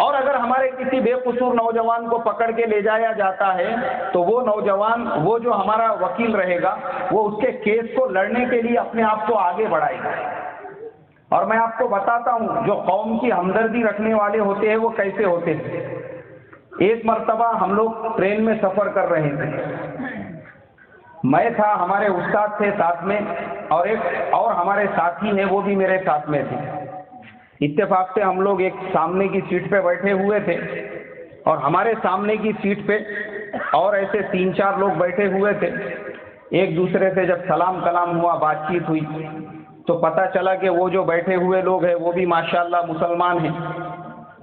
اور اگر ہمارے کسی بے قصور نوجوان کو پکڑ کے لے جایا جاتا ہے تو وہ نوجوان، وہ جو ہمارا وکیل رہے گا، وہ اس کے کیس کو لڑنے کے لیے اپنے آپ کو آگے بڑھائے گا. اور میں آپ کو بتاتا ہوں جو قوم کی ہمدردی رکھنے والے ہوتے ہیں وہ کیسے ہوتے ہیں. ایک مرتبہ ہم لوگ ٹرین میں سفر کر رہے تھے، میں تھا، ہمارے استاد تھے ساتھ میں، اور ایک اور ہمارے ساتھی ہیں وہ بھی میرے ساتھ میں تھے. اتفاق سے ہم لوگ ایک سامنے کی سیٹ پہ بیٹھے ہوئے تھے اور ہمارے سامنے کی سیٹ پہ اور ایسے 3-4 لوگ بیٹھے ہوئے تھے. ایک دوسرے سے جب سلام کلام ہوا، بات چیت ہوئی تو پتہ چلا کہ وہ جو بیٹھے ہوئے لوگ ہیں وہ بھی ماشاءاللہ مسلمان ہیں.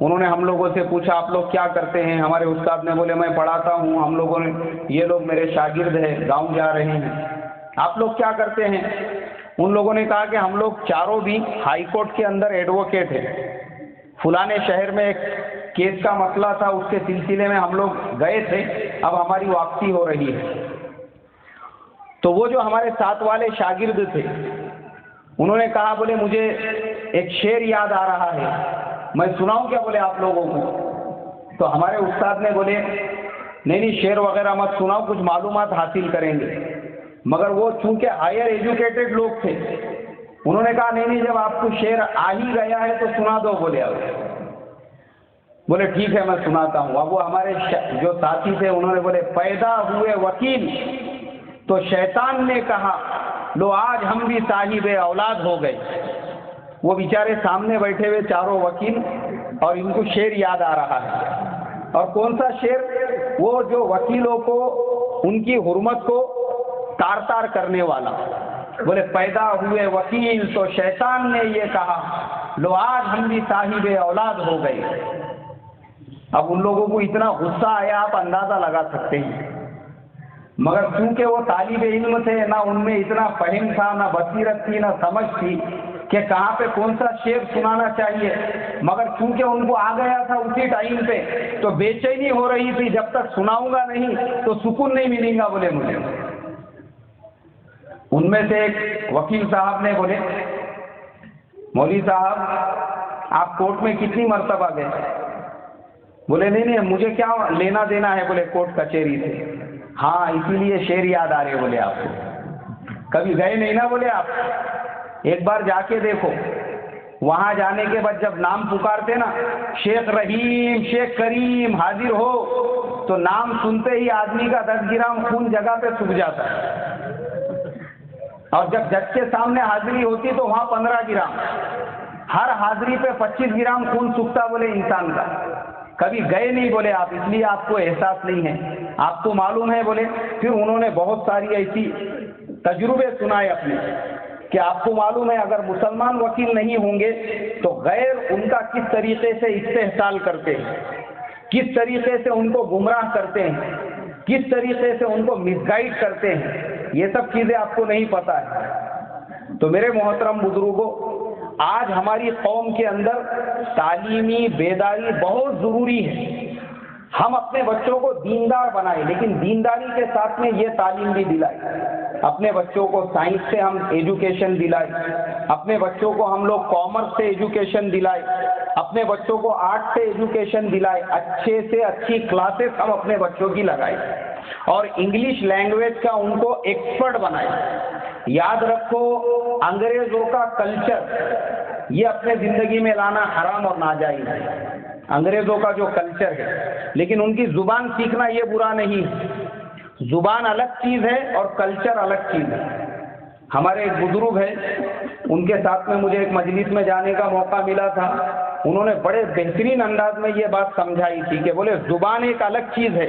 انہوں نے ہم لوگوں سے پوچھا آپ لوگ کیا کرتے ہیں؟ ہمارے استاد نے بولے میں پڑھاتا ہوں. ہم لوگوں نے، یہ لوگ میرے شاگرد ہیں، گاؤں جا رہے ہیں. آپ لوگ کیا کرتے ہیں؟ ان لوگوں نے کہا کہ ہم لوگ چاروں بھی ہائی کورٹ کے اندر ایڈوکیٹ ہیں. فلانے شہر میں ایک کیس کا مسئلہ تھا، اس کے سلسلے میں ہم لوگ گئے تھے، اب ہماری واپسی ہو رہی ہے. تو وہ جو ہمارے ساتھ والے شاگرد تھے انہوں نے کہا، بولے مجھے ایک شعر یاد آ رہا ہے، میں سناؤں کیا بولے آپ لوگوں کو؟ تو ہمارے استاد نے بولے نہیں شعر وغیرہ مت سناؤ، کچھ معلومات حاصل کریں گے. مگر وہ چونکہ ہائر ایجوکیٹڈ لوگ تھے، انہوں نے کہا نہیں جب آپ کو شعر آ ہی گیا ہے تو سنا دو. بولے ٹھیک ہے میں سناتا ہوں. اب وہ ہمارے جو ساتھی تھے انہوں نے بولے پیدا ہوئے وکیل تو شیطان نے کہا لو آج ہم بھی صاحب اولاد ہو گئے. وہ بیچارے سامنے بیٹھے ہوئے چاروں وکیل اور ان کو شعر یاد آ رہا ہے. اور کون سا شعر؟ وہ جو وکیلوں کو، ان کی حرمت کو تار تار کرنے والا. بولے پیدا ہوئے وکیل تو شیطان نے یہ کہا لو آج ہم بھی صاحب اولاد ہو گئے. اب ان لوگوں کو اتنا غصہ آیا آپ اندازہ لگا سکتے ہیں. مگر چونکہ وہ طالب علم تھے، نہ ان میں اتنا فہم تھا، نہ بصیرت تھی، نہ سمجھ تھی کہ کہاں پہ کون سا شعر سنانا چاہیے. مگر چونکہ ان کو آ گیا تھا اسی ٹائم پہ، تو بے چینی ہو رہی تھی جب تک سناؤں گا نہیں تو سکون نہیں ملے گا. بولے مجھے ان میں سے ایک وکیل صاحب نے بولے مولوی صاحب آپ کورٹ میں کتنی مرتبہ گئے؟ بولے نہیں مجھے کیا لینا دینا ہے بولے کورٹ کچہری سے. ہاں اسی لیے شعر یاد آ رہے بولے آپ کو. کبھی گئے نہیں نا بولے آپ؟ ایک بار جا کے دیکھو. وہاں جانے کے بعد جب نام پکارتے نا شیخ رحیم، شیخ کریم حاضر ہو، تو نام سنتے ہی آدمی کا 10 گرام خون جگہ پہ سوکھ جاتا ہے. اور جب جج کے سامنے حاضری ہوتی تو وہاں 15 گرام، ہر حاضری پہ 25 گرام خون سوکھتا بولے انسان کا. کبھی گئے نہیں بولے آپ، اس لیے آپ کو احساس نہیں ہے. آپ کو معلوم ہے بولے. پھر انہوں نے بہت ساری ایسی تجربے سنائے اپنے کہ آپ کو معلوم ہے اگر مسلمان وکیل نہیں ہوں گے تو غیر ان کا کس طریقے سے استحصال کرتے ہیں، کس طریقے سے ان کو گمراہ کرتے ہیں، کس طریقے سے ان کو مس گائیڈ کرتے ہیں، یہ سب چیزیں آپ کو نہیں پتہ ہے. تو میرے محترم بزرگوں، آج ہماری قوم کے اندر تعلیمی بیداری بہت ضروری ہے. ہم اپنے بچوں کو دیندار بنائیں، لیکن دینداری کے ساتھ میں یہ تعلیم بھی دلائیں. اپنے بچوں کو سائنس سے ہم ایجوکیشن دلائیں، اپنے بچوں کو ہم لوگ کامرس سے ایجوکیشن دلائیں، اپنے بچوں کو آرٹ سے ایجوکیشن دلائیں. اچھے سے اچھی کلاسز ہم اپنے بچوں کی لگائیں اور انگلش لینگویج کا ان کو ایکسپرٹ بنائیں. یاد رکھو انگریزوں کا کلچر یہ اپنے زندگی میں لانا حرام اور ناجائز ہے. انگریزوں کا جو کلچر ہے، لیکن ان کی زبان سیکھنا یہ برا نہیں ہے. زبان الگ چیز ہے اور کلچر الگ چیز ہے. ہمارے ایک بزرگ ہیں، ان کے ساتھ میں مجھے ایک مجلس میں جانے کا موقع ملا تھا. انہوں نے بڑے بہترین انداز میں یہ بات سمجھائی تھی کہ بولے زبان ایک الگ چیز ہے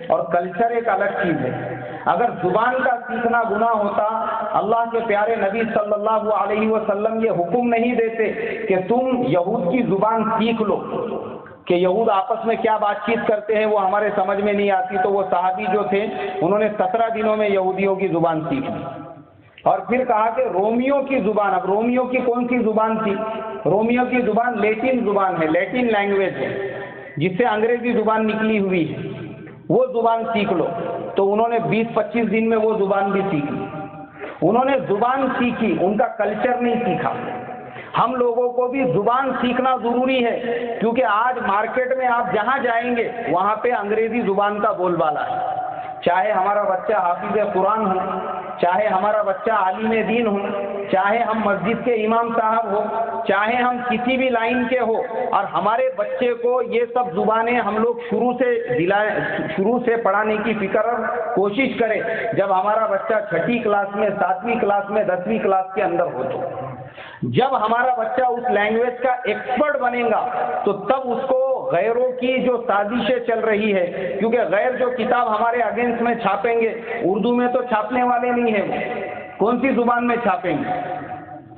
اور کلچر ایک الگ چیز ہے. اگر زبان کا سیکھنا گناہ ہوتا، اللہ کے پیارے نبی صلی اللہ علیہ وسلم یہ حکم نہیں دیتے کہ تم یہود کی زبان سیکھ لو، کہ یہود آپس میں کیا بات چیت کرتے ہیں وہ ہمارے سمجھ میں نہیں آتی. تو وہ صحابی جو تھے انہوں نے 17 دنوں میں یہودیوں کی زبان سیکھ لی اور پھر کہا کہ رومیو کی زبان، اب رومیو کی کون سی زبان تھی؟ رومیو کی زبان لیٹن زبان ہے، لیٹن لینگویج ہے، جس سے انگریزی زبان نکلی ہوئی ہے، وہ زبان سیکھ لو۔ تو انہوں نے 20-25 دن میں وہ زبان بھی سیکھی۔ انہوں نے زبان سیکھی، ان کا کلچر نہیں سیکھا۔ ہم لوگوں کو بھی زبان سیکھنا ضروری ہے، کیونکہ آج مارکیٹ میں آپ جہاں جائیں گے وہاں پہ انگریزی زبان کا بول بالا ہے۔ چاہے ہمارا بچہ حافظ قرآن ہو، چاہے ہمارا بچہ عالم دین ہو، چاہے ہم مسجد کے امام صاحب ہو، چاہے ہم کسی بھی لائن کے ہو، اور ہمارے بچے کو یہ سب زبانیں ہم لوگ شروع سے پڑھانے کی فکر اور کوشش کریں۔ جب ہمارا بچہ 6ٹھی کلاس میں، 7ویں کلاس میں، 10ویں کلاس کے اندر ہو، تو جب ہمارا بچہ اس لینگویج کا ایکسپرٹ بنے گا تو تب اس کو غیروں کی جو سازشیں چل رہی ہے، کیونکہ غیر جو کتاب ہمارے اگینسٹ میں چھاپیں گے، اردو میں تو چھاپنے والے نہیں ہیں، کون سی زبان میں چھاپیں گے؟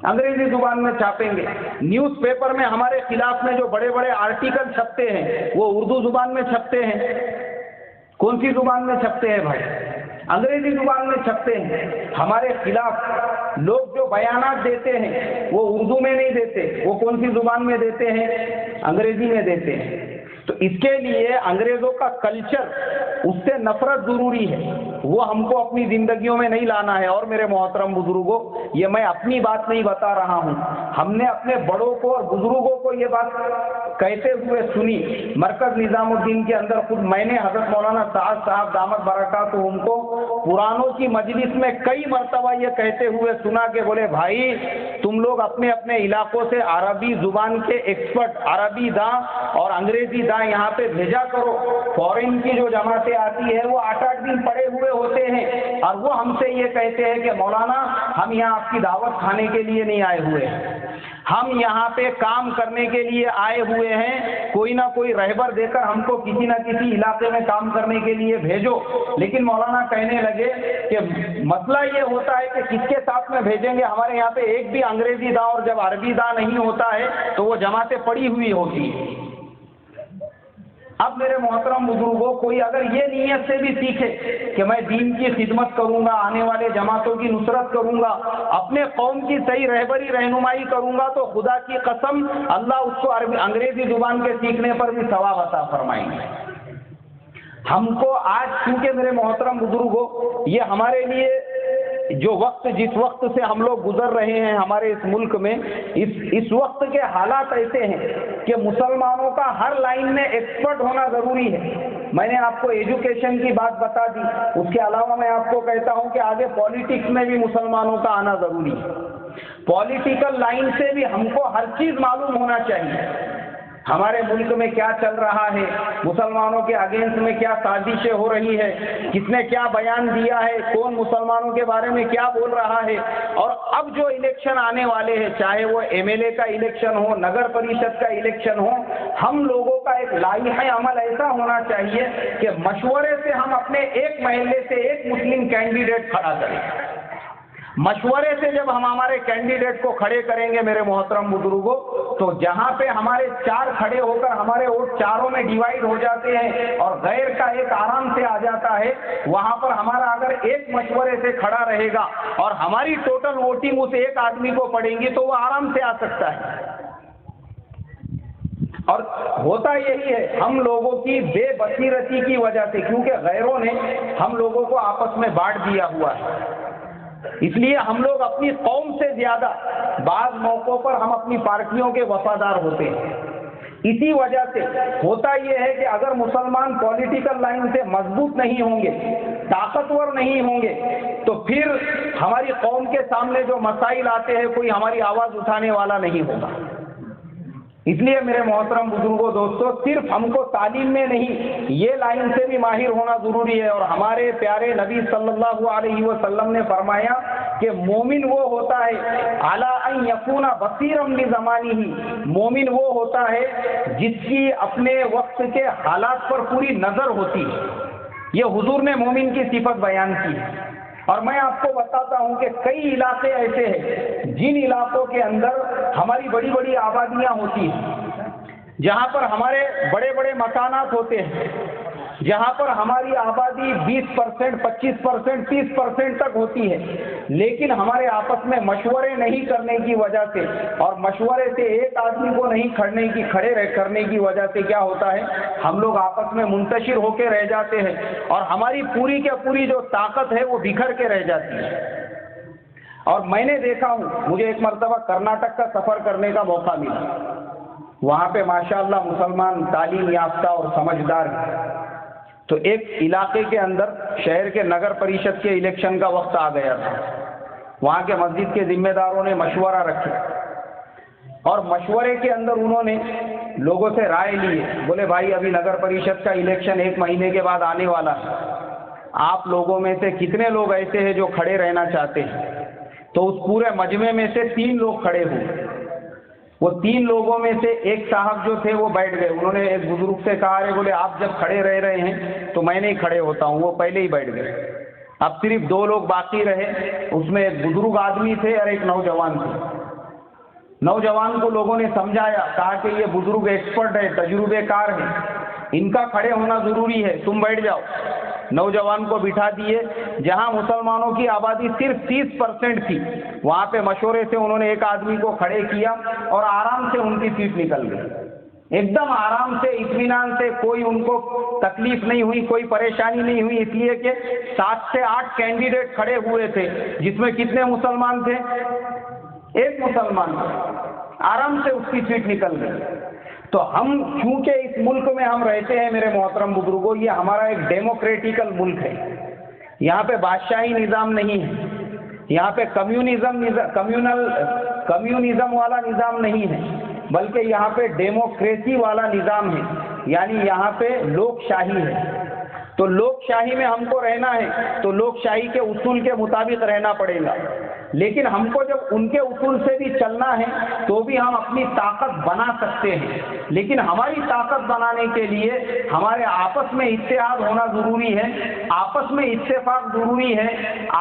انگریزی زبان میں چھاپیں گے۔ نیوز پیپر میں ہمارے خلاف میں جو بڑے بڑے آرٹیکل چھپتے ہیں وہ اردو زبان میں چھپتے ہیں، کون سی زبان میں چھپتے ہیں بھائی؟ انگریزی زبان میں چھپتے ہیں۔ ہمارے خلاف لوگ جو بیانات دیتے ہیں وہ اردو میں نہیں دیتے، وہ کون سی زبان میں دیتے ہیں؟ انگریزی میں دیتے ہیں۔ تو اس کے لیے انگریزوں کا کلچر، اس سے نفرت ضروری ہے، وہ ہم کو اپنی زندگیوں میں نہیں لانا ہے۔ اور میرے محترم بزرگوں، یہ میں اپنی بات نہیں بتا رہا ہوں، ہم نے اپنے بڑوں کو اور بزرگوں کو یہ بات کہتے ہوئے سنی۔ مرکز نظام الدین کے اندر خود میں نے حضرت مولانا سعد صاحب دامت برکاتہم کو پرانوں کی مجلس میں کئی مرتبہ یہ کہتے ہوئے سنا کہ بولے بھائی تم لوگ اپنے اپنے علاقوں سے عربی زبان کے ایکسپرٹ، عربی داں اور انگریزی داں یہاں پہ بھیجا کرو۔ فورن کی جو جماعتیں آتی ہے وہ 8-8 دن پڑے ہوئے ہوتے ہیں اور وہ ہم سے یہ کہتے ہیں کہ مولانا ہم یہاں آپ کی دعوت کھانے کے لیے نہیں آئے ہوئے ہیں، ہم یہاں پہ کام کرنے کے لیے آئے ہوئے ہیں، کوئی نہ کوئی رہبر دے کر ہم کو کسی نہ کسی علاقے میں کام کرنے کے لیے بھیجو۔ لیکن مولانا کہنے لگے کہ مسئلہ یہ ہوتا ہے کہ کس کے ساتھ میں بھیجیں گے، ہمارے یہاں پہ ایک بھی انگریزی داں اور جب عربی داں نہیں ہوتا ہے تو وہ جماعتیں پڑی ہوئی ہوتی ہیں۔ اب میرے محترم بزرگوں، کوئی اگر یہ نیت سے بھی سیکھے کہ میں دین کی خدمت کروں گا، آنے والے جماعتوں کی نصرت کروں گا، اپنے قوم کی صحیح رہبری رہنمائی کروں گا، تو خدا کی قسم اللہ اس کو انگریزی زبان کے سیکھنے پر بھی ثواب عطا فرمائیں گے۔ ہم کو آج کیونکہ میرے محترم بزرگوں، یہ ہمارے لیے جو وقت، جس وقت سے ہم لوگ گزر رہے ہیں ہمارے اس ملک میں، اس وقت کے حالات ایسے ہیں کہ مسلمانوں کا ہر لائن میں ایکسپرٹ ہونا ضروری ہے۔ میں نے آپ کو ایجوکیشن کی بات بتا دی، اس کے علاوہ میں آپ کو کہتا ہوں کہ آگے پالیٹکس میں بھی مسلمانوں کا آنا ضروری ہے۔ پولیٹیکل لائن سے بھی ہم کو ہر چیز معلوم ہونا چاہیے، ہمارے ملک میں کیا چل رہا ہے، مسلمانوں کے اگینسٹ میں کیا سازشیں ہو رہی ہے، کس نے کیا بیان دیا ہے، کون مسلمانوں کے بارے میں کیا بول رہا ہے۔ اور اب جو الیکشن آنے والے ہیں، چاہے وہ MLA کا الیکشن ہو، نگر پریشد کا الیکشن ہو، ہم لوگوں کا ایک لائحہ عمل ایسا ہونا چاہیے کہ مشورے سے ہم اپنے ایک محلے سے ایک مسلم کینڈیڈیٹ کھڑا کریں۔ مشورے سے جب ہم ہمارے کینڈیڈیٹ کو کھڑے کریں گے میرے محترم بزرگوں، تو جہاں پہ ہمارے 4 کھڑے ہو کر ہمارے ووٹ چاروں میں ڈیوائیڈ ہو جاتے ہیں اور غیر کا ایک آرام سے آ جاتا ہے، وہاں پر ہمارا اگر ایک مشورے سے کھڑا رہے گا اور ہماری ٹوٹل ووٹنگ اس ایک آدمی کو پڑیں گی تو وہ آرام سے آ سکتا ہے۔ اور ہوتا یہی ہے ہم لوگوں کی بے بصیرتی کی وجہ سے، کیونکہ غیروں نے ہم لوگوں کو آپس میں بانٹ دیا ہوا ہے، اس لیے ہم لوگ اپنی قوم سے زیادہ بعض موقعوں پر ہم اپنی پارٹیوں کے وفادار ہوتے ہیں۔ اسی وجہ سے ہوتا یہ ہے کہ اگر مسلمان پولیٹیکل لائن سے مضبوط نہیں ہوں گے، طاقتور نہیں ہوں گے، تو پھر ہماری قوم کے سامنے جو مسائل آتے ہیں کوئی ہماری آواز اٹھانے والا نہیں ہوگا۔ اس لیے میرے محترم بزرگوں، دوستوں، صرف ہم کو تعلیم میں نہیں، یہ لائن سے بھی ماہر ہونا ضروری ہے۔ اور ہمارے پیارے نبی صلی اللہ علیہ وسلم نے فرمایا کہ مومن وہ ہوتا ہے علی ان یکون بصیرا بزمانہ، مومن وہ ہوتا ہے جس کی اپنے وقت کے حالات پر پوری نظر ہوتی ہے۔ یہ حضور نے مومن کی صفت بیان کی ہے۔ اور میں آپ کو بتاتا ہوں کہ کئی علاقے ایسے ہیں جن علاقوں کے اندر ہماری بڑی بڑی آبادیاں ہوتی ہیں، جہاں پر ہمارے بڑے بڑے مکانات ہوتے ہیں، جہاں پر ہماری آبادی 20%، 25%، 30% تک ہوتی ہے، لیکن ہمارے آپس میں مشورے نہیں کرنے کی وجہ سے اور مشورے سے ایک آدمی کو نہیں کھڑے کرنے کی وجہ سے کیا ہوتا ہے، ہم لوگ آپس میں منتشر ہو کے رہ جاتے ہیں اور ہماری پوری کے پوری جو طاقت ہے وہ بکھر کے رہ جاتی ہے۔ اور میں نے دیکھا ہوں، مجھے ایک مرتبہ کرناٹک کا سفر کرنے کا موقع ملا، وہاں پہ ماشاءاللہ مسلمان تعلیم یافتہ اور سمجھدار ہیں۔ تو ایک علاقے کے اندر شہر کے نگر پریشد کے الیکشن کا وقت آ گیا تھا، وہاں کے مسجد کے ذمہ داروں نے مشورہ رکھا اور مشورے کے اندر انہوں نے لوگوں سے رائے لی، بولے بھائی ابھی نگر پریشد کا الیکشن 1 مہینے کے بعد آنے والا ہے، آپ لوگوں میں سے کتنے لوگ ایسے ہیں جو کھڑے رہنا چاہتے ہیں؟ تو اس پورے مجمع میں سے 3 لوگ کھڑے ہوئے۔ وہ 3 لوگوں میں سے ایک صاحب جو تھے وہ بیٹھ گئے، انہوں نے ایک بزرگ سے کہا، بولے آپ جب کھڑے رہ رہے ہیں تو میں نہیں کھڑے ہوتا ہوں، وہ پہلے ہی بیٹھ گئے۔ اب صرف 2 لوگ باقی رہے، اس میں ایک بزرگ آدمی تھے اور ایک نوجوان تھے۔ نوجوان کو لوگوں نے سمجھایا، کہا کہ یہ بزرگ ایکسپرٹ ہے، تجربے کار ہے، ان کا کھڑے ہونا ضروری ہے، تم بیٹھ جاؤ۔ نوجوان کو بٹھا دیے، جہاں مسلمانوں کی آبادی صرف 30% تھی، وہاں پہ مشورے سے انہوں نے ایک آدمی کو کھڑے کیا اور آرام سے ان کی سیٹ نکل گئی، ایک دم آرام سے، اطمینان سے، کوئی ان کو تکلیف نہیں ہوئی، کوئی پریشانی نہیں ہوئی، اس لیے کہ 7 سے 8 کینڈیڈیٹ کھڑے ہوئے تھے، جس میں کتنے مسلمان تھے؟ 1 مسلمان، آرام سے اس کی سیٹ نکل گئی۔ تو ہم چونکہ اس ملک میں ہم رہتے ہیں میرے محترم بزرگوں، یہ ہمارا ایک ڈیموکریٹیکل ملک ہے، یہاں پہ بادشاہی نظام نہیں ہے، یہاں پہ کمیونزم والا نظام نہیں ہے، بلکہ یہاں پہ ڈیموکریسی والا نظام ہے، یعنی یہاں پہ لوک شاہی ہے۔ تو لوک شاہی میں ہم کو رہنا ہے تو لوک شاہی کے اصول کے مطابق رہنا پڑے گا، لیکن ہم کو جب ان کے اصول سے بھی چلنا ہے تو بھی ہم اپنی طاقت بنا سکتے ہیں، لیکن ہماری طاقت بنانے کے لیے ہمارے آپس میں اتحاد ہونا ضروری ہے، آپس میں اتفاق ضروری ہے،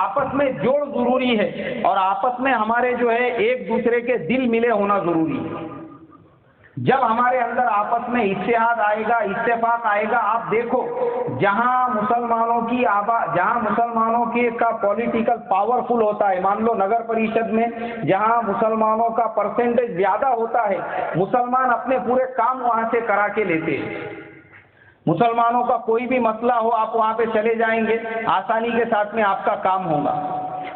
آپس میں جوڑ ضروری ہے، اور آپس میں ہمارے جو ہے ایک دوسرے کے دل ملے ہونا ضروری ہے۔ جب ہمارے اندر آپس میں اتحاد آئے گا، اتفاق آئے گا، آپ دیکھو جہاں مسلمانوں کی کا پولیٹیکل پاورفل ہوتا ہے، مان لو نگر پریشد میں جہاں مسلمانوں کا پرسنٹیج زیادہ ہوتا ہے، مسلمان اپنے پورے کام وہاں سے کرا کے لیتے ہیں۔ مسلمانوں کا کوئی بھی مسئلہ ہو، آپ وہاں پہ چلے جائیں گے، آسانی کے ساتھ میں آپ کا کام ہوگا۔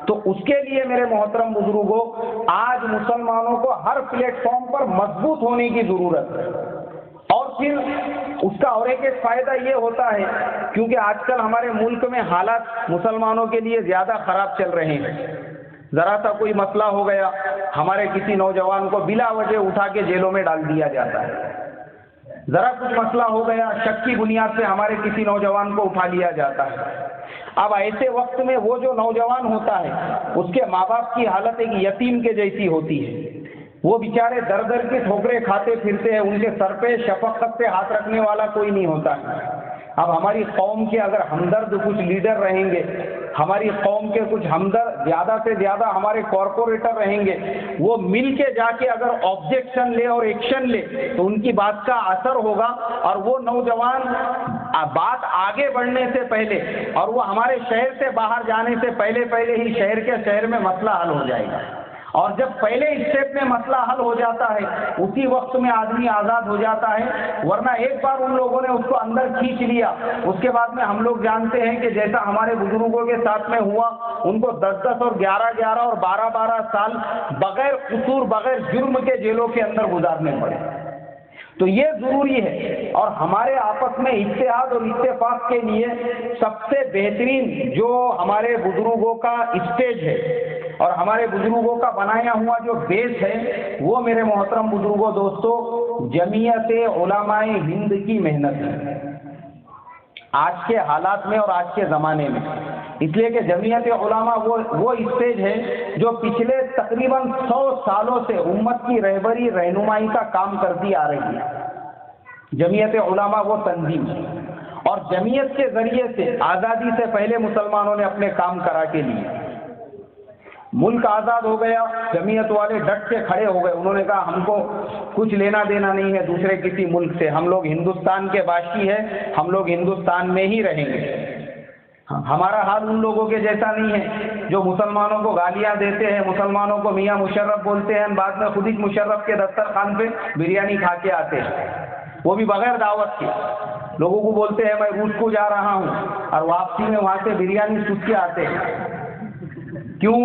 تو اس کے لیے میرے محترم بزرگوں، آج مسلمانوں کو ہر پلیٹ فارم پر مضبوط ہونے کی ضرورت ہے، اور پھر اس کا اور ایک فائدہ یہ ہوتا ہے، کیونکہ آج کل ہمارے ملک میں حالات مسلمانوں کے لیے زیادہ خراب چل رہے ہیں۔ ذرا سا کوئی مسئلہ ہو گیا، ہمارے کسی نوجوان کو بلا وجہ اٹھا کے جیلوں میں ڈال دیا جاتا ہے، ذرا کچھ مسئلہ ہو گیا، شک کی بنیاد سے ہمارے کسی نوجوان کو اٹھا لیا جاتا ہے۔ اب ایسے وقت میں وہ جو نوجوان ہوتا ہے، اس کے ماں باپ کی حالت ایک یتیم کے جیسی ہوتی ہے، وہ بیچارے در در کی ٹھوکریں کھاتے پھرتے ہیں، ان کے سر پہ شفقت سے ہاتھ رکھنے والا کوئی نہیں ہوتا ہے۔ اب ہماری قوم کے اگر ہمدرد کچھ لیڈر رہیں گے، ہماری قوم کے کچھ ہمدرد زیادہ سے زیادہ ہمارے کارپوریٹر رہیں گے، وہ مل کے جا کے اگر آبجیکشن لے اور ایکشن لے تو ان کی بات کا اثر ہوگا، اور وہ نوجوان بات آگے بڑھنے سے پہلے اور وہ ہمارے شہر سے باہر جانے سے پہلے ہی شہر میں مسئلہ حل ہو جائے گا۔ اور جب پہلے اسٹیپ میں مسئلہ حل ہو جاتا ہے، اسی وقت میں آدمی آزاد ہو جاتا ہے، ورنہ ایک بار ان لوگوں نے اس کو اندر کھینچ لیا، اس کے بعد میں ہم لوگ جانتے ہیں کہ جیسا ہمارے بزرگوں کے ساتھ میں ہوا، ان کو 10 اور 11 اور 12 سال بغیر قصور، بغیر جرم کے جیلوں کے اندر گزارنے پڑے۔ تو یہ ضروری ہے، اور ہمارے آپس میں اتحاد اور اتفاق کے لیے سب سے بہترین جو ہمارے بزرگوں کا اسٹیج ہے اور ہمارے بزرگوں کا بنایا ہوا جو بیس ہے، وہ میرے محترم بزرگوں دوستو جمعیت علماء ہند کی محنت ہے آج کے حالات میں اور آج کے زمانے میں، اس لیے کہ جمعیت علماء وہ اسٹیج ہے جو پچھلے تقریباً 100 سالوں سے امت کی رہبری رہنمائی کا کام کرتی آ رہی ہے۔ جمعیت علماء وہ تنظیم ہے، اور جمعیت کے ذریعے سے آزادی سے پہلے مسلمانوں نے اپنے کام کرا کے لیے، ملک آزاد ہو گیا، جمعیت والے ڈٹ کے کھڑے ہو گئے، انہوں نے کہا ہم کو کچھ لینا دینا نہیں ہے دوسرے کسی ملک سے، ہم لوگ ہندوستان کے باشی ہیں، ہم لوگ ہندوستان میں ہی رہیں گے۔ ہمارا حال ان لوگوں کے جیسا نہیں ہے جو مسلمانوں کو گالیاں دیتے ہیں، مسلمانوں کو میاں مشرف بولتے ہیں، بعد میں خود ہی مشرف کے دسترخوان پہ بریانی کھا کے آتے ہیں، وہ بھی بغیر دعوت کے۔ لوگوں کو بولتے ہیں میں روس کو جا رہا ہوں، اور واپسی میں وہاں سے بریانی سوٹ کے آتے ہیں۔ کیوں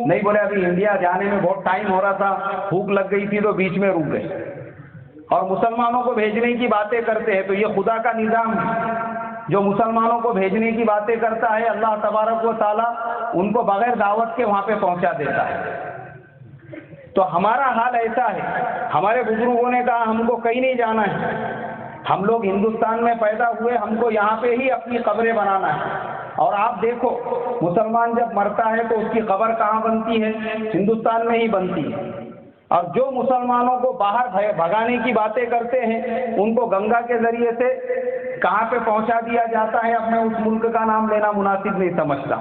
نہیں؟ بولے ابھی انڈیا جانے میں بہت ٹائم ہو رہا تھا، بھوک لگ گئی تھی تو بیچ میں رک گئے، اور مسلمانوں کو بھیجنے کی باتیں کرتے ہیں۔ تو یہ خدا کا نظام ہے، جو مسلمانوں کو بھیجنے کی باتیں کرتا ہے، اللہ تبارک و تعالیٰ ان کو بغیر دعوت کے وہاں پہ پہنچا دیتا ہے۔ تو ہمارا حال ایسا ہے، ہمارے بزرگوں نے کہا ہم کو کہیں نہیں جانا ہے، ہم لوگ ہندوستان میں پیدا ہوئے، ہم کو یہاں پہ ہی اپنی قبریں بنانا ہے۔ اور آپ دیکھو مسلمان جب مرتا ہے تو اس کی قبر کہاں بنتی ہے؟ ہندوستان میں ہی بنتی ہے۔ اور جو مسلمانوں کو باہر بھگانے کی باتیں کرتے ہیں، ان کو گنگا کے ذریعے سے کہاں پہ پہنچا دیا جاتا ہے، اب میں اس ملک کا نام لینا مناسب نہیں سمجھتا،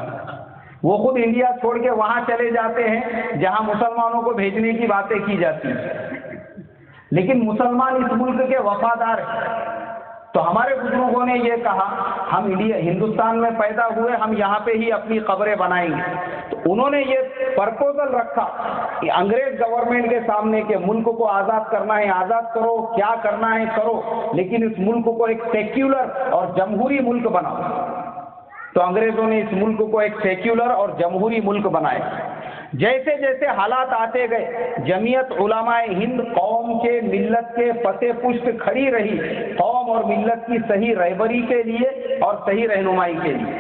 وہ خود انڈیا چھوڑ کے وہاں چلے جاتے ہیں جہاں مسلمانوں کو بھیجنے کی باتیں کی جاتی ہیں۔ لیکن مسلمان اس ملک کے وفادار ہیں۔ تو ہمارے بزرگوں نے یہ کہا ہم ہندوستان میں پیدا ہوئے، ہم یہاں پہ ہی اپنی قبریں بنائیں گے۔ تو انہوں نے یہ پرپوزل رکھا کہ انگریز گورنمنٹ کے سامنے کہ ملک کو آزاد کرنا ہے، آزاد کرو، کیا کرنا ہے کرو، لیکن اس ملک کو ایک سیکولر اور جمہوری ملک بناؤ۔ تو انگریزوں نے اس ملک کو ایک سیکولر اور جمہوری ملک بنایا۔ جیسے جیسے حالات آتے گئے، جمعیت علماء ہند قوم کے، ملت کے پتے پشت کھڑی رہی، قوم اور ملت کی صحیح رہبری کے لیے اور صحیح رہنمائی کے لیے۔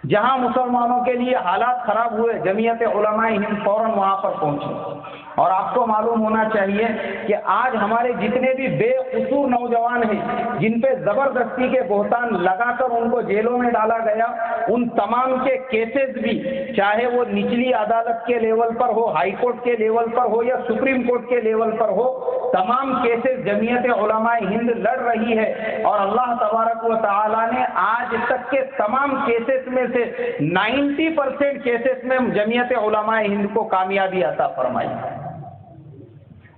جہاں مسلمانوں کے لیے حالات خراب ہوئے، جمعیت علماء ہند فوراً وہاں پر پہنچی۔ اور آپ کو معلوم ہونا چاہیے کہ آج ہمارے جتنے بھی بے قصور نوجوان ہیں جن پہ زبردستی کے بہتان لگا کر ان کو جیلوں میں ڈالا گیا، ان تمام کے کیسز بھی، چاہے وہ نچلی عدالت کے لیول پر ہو، ہائی کورٹ کے لیول پر ہو یا سپریم کورٹ کے لیول پر ہو، تمام کیسز جمعیت علماء ہند لڑ رہی ہے۔ اور اللہ تبارک و تعالیٰ نے آج تک کے تمام کیسز میں سے 90% کیسز میں جمعیت علماء ہند کو کامیابی عطا فرمائی۔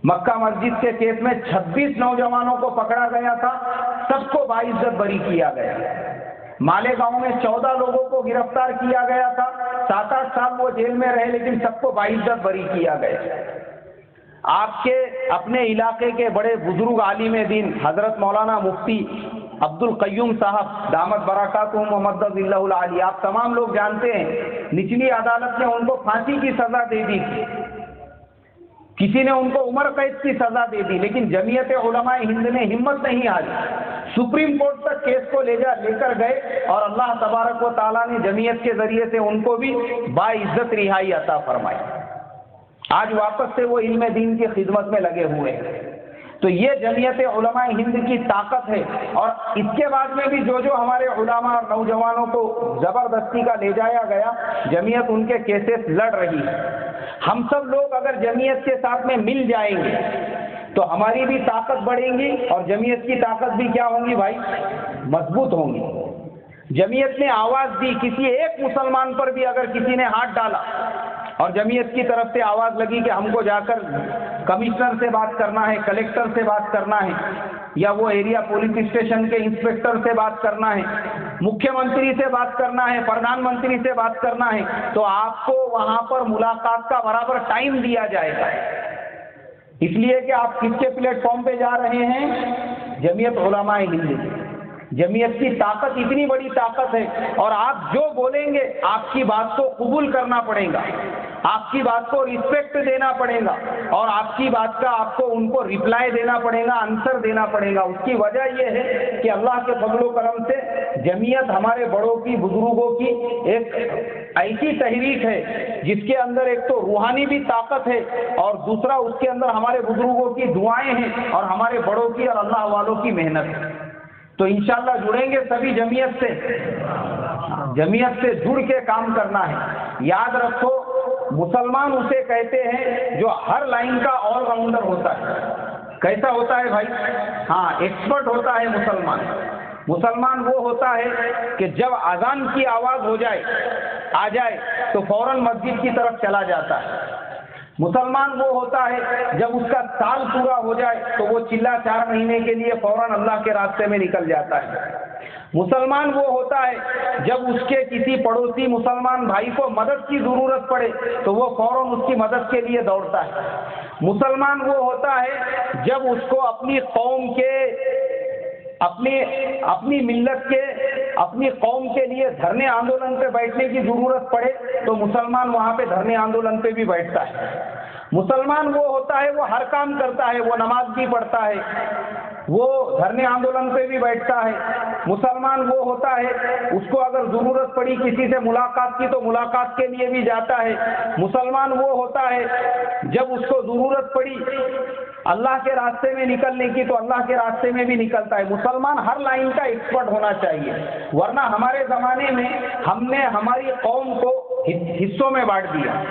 مکہ مسجد کے کیس میں 26 نوجوانوں کو پکڑا گیا تھا، سب کو باعزت بری کیا گیا۔ مالیگاؤں میں 14 لوگوں کو گرفتار کیا گیا تھا، 7-8 سال وہ جیل میں رہے، لیکن سب کو باعزت بری کیا گیا۔ آپ کے اپنے علاقے کے بڑے بزرگ عالم دین حضرت مولانا مفتی عبد القیوم صاحب دامت برکاتہم ومدد اللہ العالی، آپ تمام لوگ جانتے ہیں، نچلی عدالت نے ان کو پھانسی کی سزا دے دی تھی، کسی نے ان کو عمر قید کی سزا دے دی، لیکن جمعیت علماء ہند نے ہمت نہیں ہاری، سپریم کورٹ تک کیس کو لے کر گئے، اور اللہ تبارک و تعالیٰ نے جمعیت کے ذریعے سے ان کو بھی باعزت رہائی عطا فرمائی۔ آج واپس سے وہ علم دین کی خدمت میں لگے ہوئے ہیں۔ تو یہ جمعیت علماء ہند کی طاقت ہے، اور اس کے بعد میں بھی جو ہمارے علماء اور نوجوانوں کو زبردستی کا لے جایا گیا، جمعیت ان کے کیسز لڑ رہی ہے۔ ہم سب لوگ اگر جمعیت کے ساتھ میں مل جائیں گے تو ہماری بھی طاقت بڑھیں گی، اور جمعیت کی طاقت بھی کیا ہوں گی بھائی؟ مضبوط ہوں گی۔ جمعیت نے آواز دی، کسی ایک مسلمان پر بھی اگر کسی نے ہاتھ ڈالا اور جمعیت کی طرف سے آواز لگی کہ ہم کو جا کر کمشنر سے بات کرنا ہے، کلیکٹر سے بات کرنا ہے، یا وہ ایریا پولیس اسٹیشن کے انسپکٹر سے بات کرنا ہے، مکھیہ منتری سے بات کرنا ہے، پردھان منتری سے بات کرنا ہے، تو آپ کو وہاں پر ملاقات کا برابر ٹائم دیا جائے گا۔ اس لیے کہ آپ کس کے پلیٹ فارم پہ جا رہے ہیں؟ جمعیت علماء ہند۔ جمعیت کی طاقت اتنی بڑی طاقت ہے، اور آپ جو بولیں گے آپ کی بات کو قبول کرنا پڑے گا، آپ کی بات کو ریسپیکٹ دینا پڑے گا، اور آپ کی بات کا آپ کو ان کو ریپلائی دینا پڑے گا، آنسر دینا پڑے گا۔ اس کی وجہ یہ ہے کہ اللہ کے فضل و کرم سے جمعیت ہمارے بڑوں کی، بزرگوں کی ایک ایسی تحریک ہے جس کے اندر ایک تو روحانی بھی طاقت ہے، اور دوسرا اس کے اندر ہمارے بزرگوں کی دعائیں ہیں، اور ہمارے بڑوں کی اور اللہ والوں کی محنت ہے۔ تو انشاءاللہ جڑیں گے سبھی جمعیت سے، جمعیت سے جڑ کے کام کرنا ہے۔ یاد رکھو، مسلمان اسے کہتے ہیں جو ہر لائن کا آل راؤنڈر ہوتا ہے۔ کیسا ہوتا ہے بھائی؟ ہاں، ایکسپرٹ ہوتا ہے مسلمان۔ مسلمان وہ ہوتا ہے کہ جب اذان کی آواز آ جائے تو فوراً مسجد کی طرف چلا جاتا ہے۔ مسلمان وہ ہوتا ہے جب اس کا سال پورا ہو جائے تو وہ چلا 4 مہینے کے لیے فوراً اللہ کے راستے میں نکل جاتا ہے۔ مسلمان وہ ہوتا ہے جب اس کے کسی پڑوسی مسلمان بھائی کو مدد کی ضرورت پڑے تو وہ فوراً اس کی مدد کے لیے دوڑتا ہے۔ مسلمان وہ ہوتا ہے جب اس کو اپنی قوم کے اپنی ملت کے اپنی قوم کے لیے دھرنے آندولن پہ بیٹھنے کی ضرورت پڑے تو مسلمان وہاں پہ دھرنے آندولن پہ بھی بیٹھتا ہے۔ مسلمان وہ ہوتا ہے وہ ہر کام کرتا ہے، وہ نماز بھی پڑھتا ہے، وہ دھرنے آندولن پہ بھی بیٹھتا ہے۔ مسلمان وہ ہوتا ہے اس کو اگر ضرورت پڑی کسی سے ملاقات کی تو ملاقات کے لیے بھی جاتا ہے۔ مسلمان وہ ہوتا ہے جب اس کو ضرورت پڑی اللہ کے راستے میں نکلنے کی تو اللہ کے راستے میں بھی نکلتا ہے۔ مسلمان ہر لائن کا ایکسپرٹ ہونا چاہیے، ورنہ ہمارے زمانے میں ہم نے ہماری قوم کو حصوں میں بانٹ دیا۔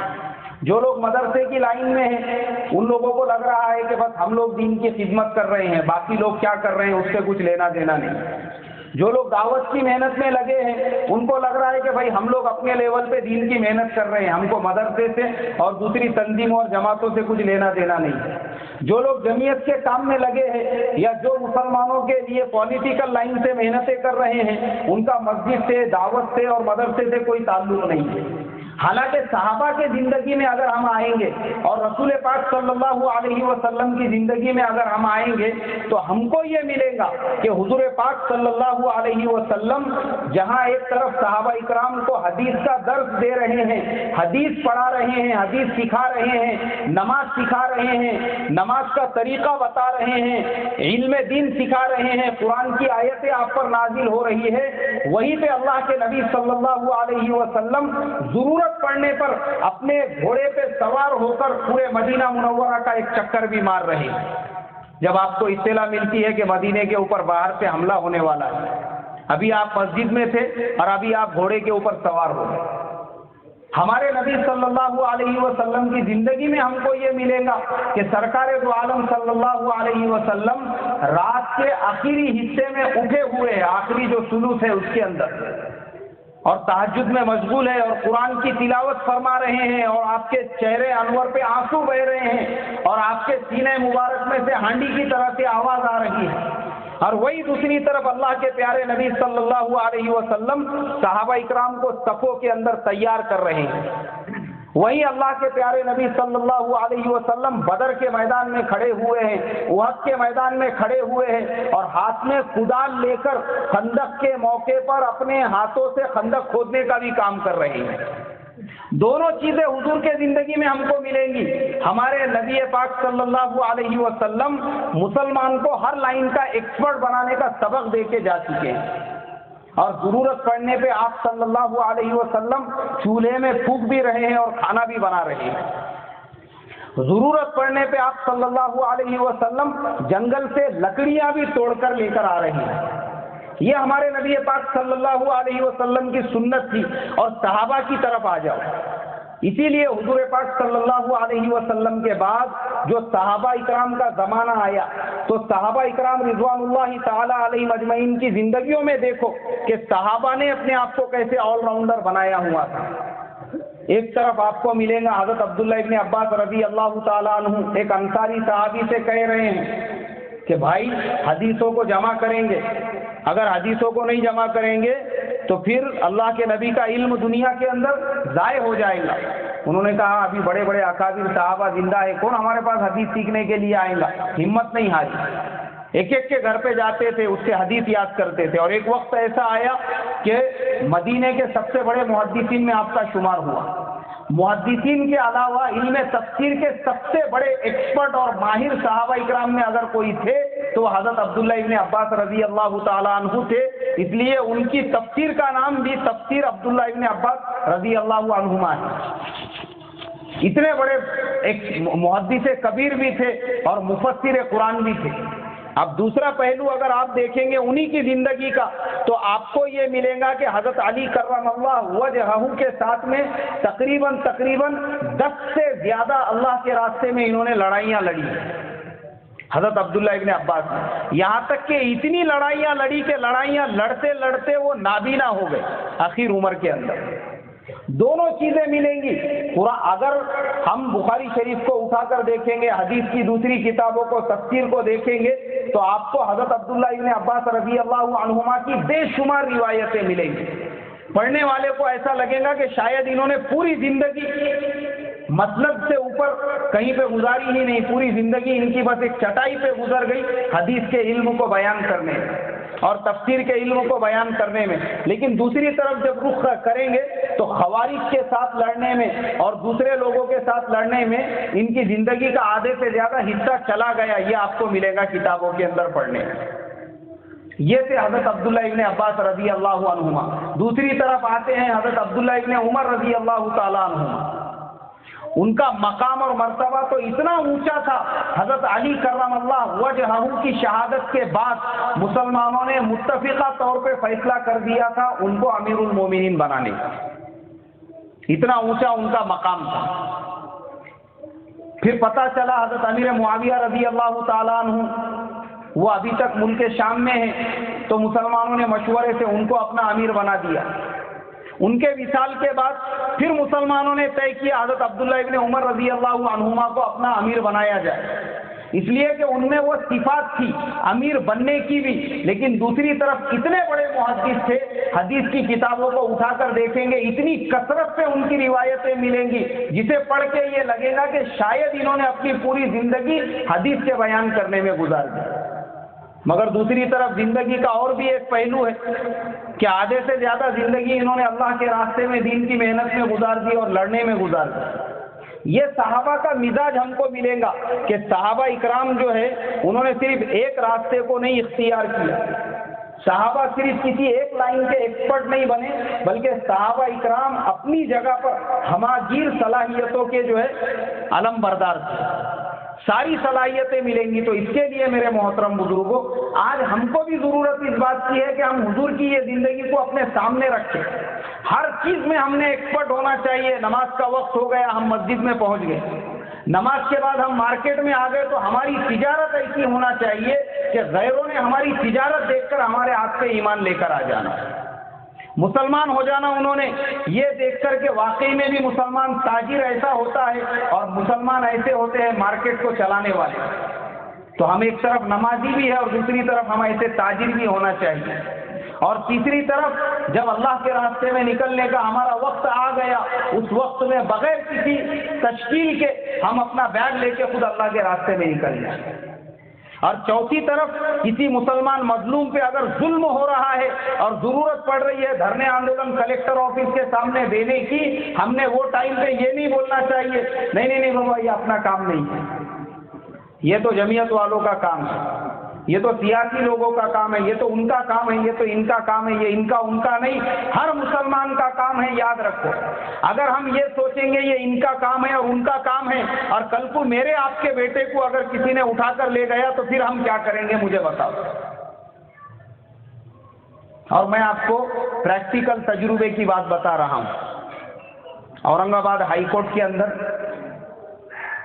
جو لوگ مدرسے کی لائن میں ہیں ان لوگوں کو لگ رہا ہے کہ بس ہم لوگ دین کی خدمت کر رہے ہیں، باقی لوگ کیا کر رہے ہیں اس سے کچھ لینا دینا نہیں۔ جو لوگ دعوت کی محنت میں لگے ہیں ان کو لگ رہا ہے کہ بھائی ہم لوگ اپنے لیول پہ دین کی محنت کر رہے ہیں، ہم کو مدرسے سے اور دوسری تنظیموں اور جماعتوں سے کچھ لینا دینا نہیں۔ جو لوگ جمعیت کے کام میں لگے ہیں یا جو مسلمانوں کے لیے پولیٹیکل لائن سے محنتیں کر رہے ہیں ان کا مسجد سے، دعوت سے اور مدرسے سے کوئی تعلق نہیں ہے۔ حالانکہ صحابہ کے زندگی میں اگر ہم آئیں گے اور رسول پاک صلی اللہ علیہ وسلم کی زندگی میں اگر ہم آئیں گے تو ہم کو یہ ملے گا کہ حضور پاک صلی اللہ علیہ وسلم جہاں ایک طرف صحابہ اکرام کو حدیث کا درس دے رہے ہیں، حدیث پڑھا رہے ہیں، حدیث سکھا رہے ہیں، نماز سکھا رہے ہیں، نماز کا طریقہ بتا رہے ہیں، علم دین سکھا رہے ہیں، قرآن کی آیتیں آپ پر نازل ہو رہی ہے، وہیں پہ اللہ کے نبی صلی اللہ علیہ وسلم ضرورت پڑنے پر اپنے گھوڑے پہ سوار ہو کر پورے مدینہ منورہ کا ایک چکر بھی مار رہے ہیں۔ جب آپ کو اطلاع ملتی ہے کہ مدینے کے اوپر باہر سے حملہ ہونے والا ہے، ابھی آپ مسجد میں تھے اور ابھی آپ گھوڑے کے اوپر سوار ہو گئے۔ ہمارے نبی صلی اللہ علیہ وسلم کی زندگی میں ہم کو یہ ملے گا کہ سرکار دو عالم صلی اللہ علیہ وسلم رات کے آخری حصے میں اٹھے ہوئے ہیں، آخری جو ثلث ہے اس کے اندر، اور تہجد میں مشغول ہے اور قرآن کی تلاوت فرما رہے ہیں، اور آپ کے چہرے انور پہ آنسو بہ رہے ہیں اور آپ کے سینے مبارک میں سے ہانڈی کی طرح سے آواز آ رہی ہے، اور وہی دوسری طرف اللہ کے پیارے نبی صلی اللہ علیہ وسلم صحابہ اکرام کو صفوں کے اندر تیار کر رہے ہیں۔ وہی اللہ کے پیارے نبی صلی اللہ علیہ وسلم بدر کے میدان میں کھڑے ہوئے ہیں، احد کے میدان میں کھڑے ہوئے ہیں، اور ہاتھ میں کدال لے کر خندق کے موقع پر اپنے ہاتھوں سے خندق کھودنے کا بھی کام کر رہے ہیں۔ دونوں چیزیں حضور کے زندگی میں ہم کو ملیں گی۔ ہمارے نبی پاک صلی اللہ علیہ وسلم مسلمان کو ہر لائن کا ایکسپرٹ بنانے کا سبق دے کے جا چکے ہیں، اور ضرورت پڑنے پہ آپ صلی اللہ علیہ وسلم چولہے میں پھونک بھی رہے ہیں اور کھانا بھی بنا رہے ہیں۔ ضرورت پڑنے پہ آپ صلی اللہ علیہ وسلم جنگل سے لکڑیاں بھی توڑ کر لے کر آ رہے ہیں۔ یہ ہمارے نبی پاک صلی اللہ علیہ وسلم کی سنت تھی۔ اور صحابہ کی طرف آ جاؤ، اسی لیے حضور پاک صلی اللہ علیہ وسلم کے بعد جو صحابہ اکرام کا زمانہ آیا تو صحابہ اکرام رضوان اللہ تعالی علیہ مجمعین کی زندگیوں میں دیکھو کہ صحابہ نے اپنے آپ کو کیسے آل راؤنڈر بنایا ہوا تھا۔ ایک طرف آپ کو ملے گا حضرت عبداللہ ابن عباس رضی اللہ تعالیٰ عنہ ایک انصاری صحابی سے کہہ رہے ہیں کہ بھائی حدیثوں کو جمع کریں گے، اگر حدیثوں کو نہیں جمع کریں گے تو پھر اللہ کے نبی کا علم دنیا کے اندر ضائع ہو جائے گا۔ انہوں نے کہا ابھی بڑے بڑے اکابر صحابہ زندہ ہے، کون ہمارے پاس حدیث سیکھنے کے لیے آئے گا، ہمت نہیں ہاری۔ ایک ایک کے گھر پہ جاتے تھے، اس سے حدیث یاد کرتے تھے، اور ایک وقت ایسا آیا کہ مدینے کے سب سے بڑے محدثین میں آپ کا شمار ہوا۔ محدثین کے علاوہ علم تفسیر کے سب سے بڑے ایکسپرٹ اور ماہر صحابہ اکرام میں اگر کوئی تھے تو حضرت عبداللہ ابن عباس رضی اللہ تعالیٰ عنہ تھے، اس لیے ان کی تفسیر کا نام بھی تفسیر عبداللہ ابن عباس رضی اللہ عنہما ہے۔ اتنے بڑے ایک محدث کبیر بھی تھے اور مفسر قرآن بھی تھے۔ اب دوسرا پہلو اگر آپ دیکھیں گے انہی کی زندگی کا تو آپ کو یہ ملے گا کہ حضرت علی کرم اللہ وجہہ کے ساتھ میں تقریباً 10 سے زیادہ اللہ کے راستے میں انہوں نے لڑائیاں لڑی۔ حضرت عبداللہ ابن عباس نے، یہاں تک کہ اتنی لڑائیاں لڑی کہ لڑائیاں لڑتے لڑتے وہ نابینا ہو گئے آخر عمر کے اندر۔ دونوں چیزیں ملیں گی۔ اگر ہم بخاری شریف کو اٹھا کر دیکھیں گے، حدیث کی دوسری کتابوں کو، تفسیر کو دیکھیں گے، تو آپ کو حضرت عبداللہ ابن عباس رضی اللہ عنہما کی بے شمار روایتیں ملیں گی۔ پڑھنے والے کو ایسا لگے گا کہ شاید انہوں نے پوری زندگی مطلب سے اوپر کہیں پہ گزاری ہی نہیں، پوری زندگی ان کی بس ایک چٹائی پہ گزر گئی حدیث کے علم کو بیان کرنے میں اور تفسیر کے علم کو بیان کرنے میں۔ لیکن دوسری طرف جب رخ کریں گے تو خوارج کے ساتھ لڑنے میں اور دوسرے لوگوں کے ساتھ لڑنے میں ان کی زندگی کا آدھے سے زیادہ حصہ چلا گیا، یہ آپ کو ملے گا کتابوں کے اندر پڑھنے میں۔ یہ تھے حضرت عبداللہ ابن عباس رضی اللہ عنہما۔ دوسری طرف آتے ہیں حضرت عبداللہ ابن عمر رضی اللہ تعالیٰ عنہما۔ ان کا مقام اور مرتبہ تو اتنا اونچا تھا، حضرت علی کرم اللہ وجہہ کی شہادت کے بعد مسلمانوں نے متفقہ طور پہ فیصلہ کر دیا تھا ان کو امیر المومنین بنانے کا، اتنا اونچا ان کا مقام تھا۔ پھر پتہ چلا حضرت امیر معاویہ رضی اللہ تعالیٰ عنہ وہ ابھی تک ملک شام میں ہیں، تو مسلمانوں نے مشورے سے ان کو اپنا امیر بنا دیا۔ ان کے وصال کے بعد پھر مسلمانوں نے طے کیا حضرت عبداللہ ابن عمر رضی اللہ عنہما کو اپنا امیر بنایا جائے، اس لیے کہ ان میں وہ صفات تھی امیر بننے کی بھی، لیکن دوسری طرف اتنے بڑے محدث تھے، حدیث کی کتابوں کو اٹھا کر دیکھیں گے اتنی کثرت سے ان کی روایتیں ملیں گی جسے پڑھ کے یہ لگے گا کہ شاید انہوں نے اپنی پوری زندگی حدیث کے بیان کرنے میں گزار دی۔ مگر دوسری طرف زندگی کا اور بھی ایک پہلو ہے کہ آدھے سے زیادہ زندگی انہوں نے اللہ کے راستے میں دین کی محنت میں گزار دی اور لڑنے میں گزار دی۔ یہ صحابہ کا مزاج ہم کو ملے گا کہ صحابہ اکرام جو ہے انہوں نے صرف ایک راستے کو نہیں اختیار کیا، صحابہ صرف کسی ایک لائن کے ایکسپرٹ نہیں بنے، بلکہ صحابہ اکرام اپنی جگہ پر ہماگیر صلاحیتوں کے جو ہے علم بردار تھے، ساری صلاحیتیں ملیں گی۔ تو اس کے لیے میرے محترم بزرگوں، آج ہم کو بھی ضرورت اس بات کی ہے کہ ہم حضور کی یہ زندگی کو اپنے سامنے رکھیں۔ ہر چیز میں ہم نے ایکسپرٹ ہونا چاہیے۔ نماز کا وقت ہو گیا، ہم مسجد میں پہنچ گئے، نماز کے بعد ہم مارکیٹ میں آ گئے تو ہماری تجارت ایسی ہونا چاہیے کہ غیروں نے ہماری تجارت دیکھ کر ہمارے ہاتھ سے ایمان لے کر آ جانا، مسلمان ہو جانا انہوں نے یہ دیکھ کر کہ واقعی میں بھی مسلمان تاجر ایسا ہوتا ہے اور مسلمان ایسے ہوتے ہیں مارکیٹ کو چلانے والے۔ تو ہم ایک طرف نمازی بھی ہے اور دوسری طرف ہم ایسے تاجر بھی ہونا چاہیے۔ اور تیسری طرف جب اللہ کے راستے میں نکلنے کا ہمارا وقت آ گیا، اس وقت میں بغیر کسی تشکیل کے ہم اپنا بیگ لے کے خود اللہ کے راستے میں نکل جائیں۔ اور چوتھی طرف کسی مسلمان مظلوم پہ اگر ظلم ہو رہا ہے اور ضرورت پڑ رہی ہے دھرنے آندولن کلکٹر آفس کے سامنے دینے کی، ہم نے وہ ٹائم پہ یہ نہیں بولنا چاہیے نہیں بابا یہ اپنا کام نہیں ہے، یہ تو جمعیت والوں کا کام ہے، یہ تو سیاسی لوگوں کا کام ہے، یہ تو ان کا کام ہے، یہ تو ان کا کام ہے، یہ ان کا نہیں، ہر مسلمان کا کام ہے۔ یاد رکھو، اگر ہم یہ سوچیں گے یہ ان کا کام ہے اور ان کا کام ہے، اور کل کو میرے آپ کے بیٹے کو اگر کسی نے اٹھا کر لے گیا تو پھر ہم کیا کریں گے مجھے بتاؤ۔ اور میں آپ کو پریکٹیکل تجربے کی بات بتا رہا ہوں۔ اورنگ آباد ہائی کورٹ کے اندر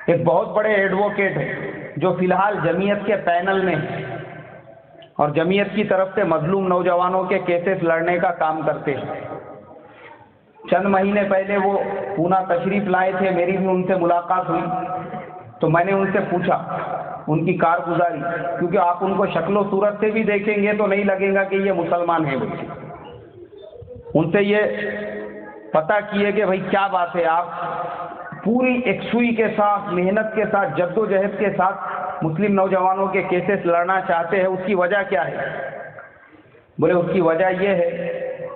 ایک بہت بڑے ایڈووکیٹ ہیں جو فی الحال جمعیت کے پینل میں ہیں اور جمعیت کی طرف سے مظلوم نوجوانوں کے کیسز لڑنے کا کام کرتے ہیں۔ چند مہینے پہلے وہ پونا تشریف لائے تھے، میری بھی ان سے ملاقات ہوئی، تو میں نے ان سے پوچھا ان کی کارگزاری، کیونکہ آپ ان کو شکل و صورت سے بھی دیکھیں گے تو نہیں لگے گا کہ یہ مسلمان ہیں بلکہ ان سے یہ پتہ کیے کہ بھائی کیا بات ہے، آپ پوری یکسوئی کے ساتھ، محنت کے ساتھ، جد و جہد کے ساتھ مسلم نوجوانوں کے کیسز لڑنا چاہتے ہیں، اس کی وجہ کیا ہے؟ بولے اس کی وجہ یہ ہے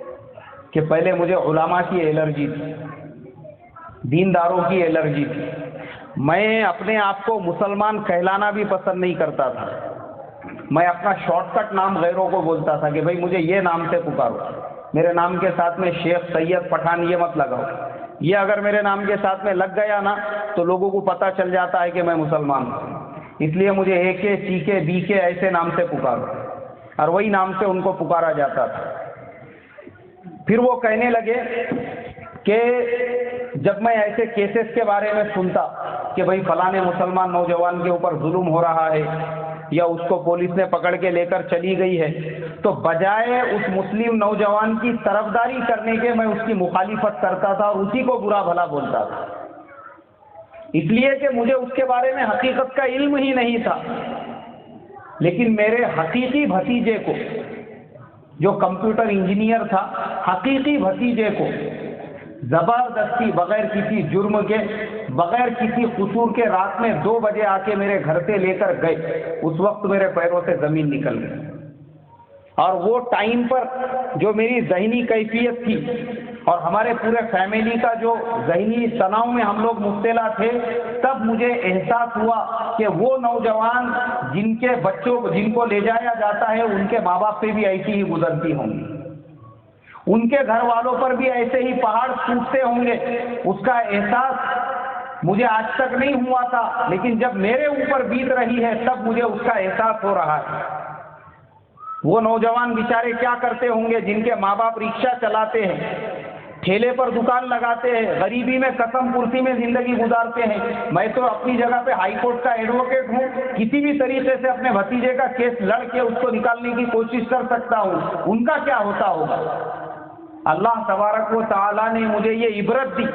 کہ پہلے مجھے علماء کی الرجی تھی، دینداروں کی الرجی تھی، میں اپنے آپ کو مسلمان کہلانا بھی پسند نہیں کرتا تھا، میں اپنا شارٹ کٹ نام غیروں کو بولتا تھا کہ بھائی مجھے یہ نام سے پکارو، میرے نام کے ساتھ میں شیخ، سید، پٹھان یہ مت لگاؤ، یہ اگر میرے نام کے ساتھ میں لگ گیا نا تو لوگوں کو پتہ چل جاتا ہے کہ میں مسلمان ہوں، اس لیے مجھے اے کے، سی کے، بی کے ایسے نام سے پکارو، اور وہی نام سے ان کو پکارا جاتا تھا۔ پھر وہ کہنے لگے کہ جب میں ایسے کیسز کے بارے میں سنتا کہ بھئی فلاں مسلمان نوجوان کے اوپر ظلم ہو رہا ہے یا اس کو پولیس نے پکڑ کے لے کر چلی گئی ہے، تو بجائے اس مسلم نوجوان کی طرفداری کرنے کے میں اس کی مخالفت کرتا تھا اور اسی کو برا بھلا بولتا تھا، اس لیے کہ مجھے اس کے بارے میں حقیقت کا علم ہی نہیں تھا۔ لیکن میرے حقیقی بھتیجے کو، جو کمپیوٹر انجینئر تھا، حقیقی بھتیجے کو زبردستی بغیر کسی جرم کے، بغیر کسی قصور کے رات میں 2 بجے آ کے میرے گھر سے لے کر گئے، اس وقت میرے پیروں سے زمین نکل گئی۔ اور وہ ٹائم پر جو میری ذہنی کیفیت تھی اور ہمارے پورے فیملی کا جو ذہنی تناؤ میں ہم لوگ مبتلا تھے، تب مجھے احساس ہوا کہ وہ نوجوان جن کے بچوں کو جن کو لے جایا جاتا ہے، ان کے ماں باپ پہ بھی ایسی ہی گزرتی ہوں گی، ان کے گھر والوں پر بھی ایسے ہی پہاڑ ٹوٹتے ہوں گے۔ اس کا احساس مجھے آج تک نہیں ہوا تھا، لیکن جب میرے اوپر بیت رہی ہے تب مجھے اس کا احساس ہو رہا ہے۔ وہ نوجوان بیچارے کیا کرتے ہوں گے جن کے ماں باپ رکشہ چلاتے ہیں، ٹھیلے پر دکان لگاتے ہیں، غریبی میں قسم پرسی میں زندگی گزارتے ہیں۔ میں تو اپنی جگہ پہ ہائی کورٹ کا ایڈوکیٹ ہوں، کسی بھی طریقے سے اپنے بھتیجے کا کیس لڑ کے اس کو نکالنے کی کوشش کر سکتا ہوں، ان کا کیا ہوتا ہوگا؟ اللہ تبارک و تعالیٰ نے مجھے یہ عبرت دی،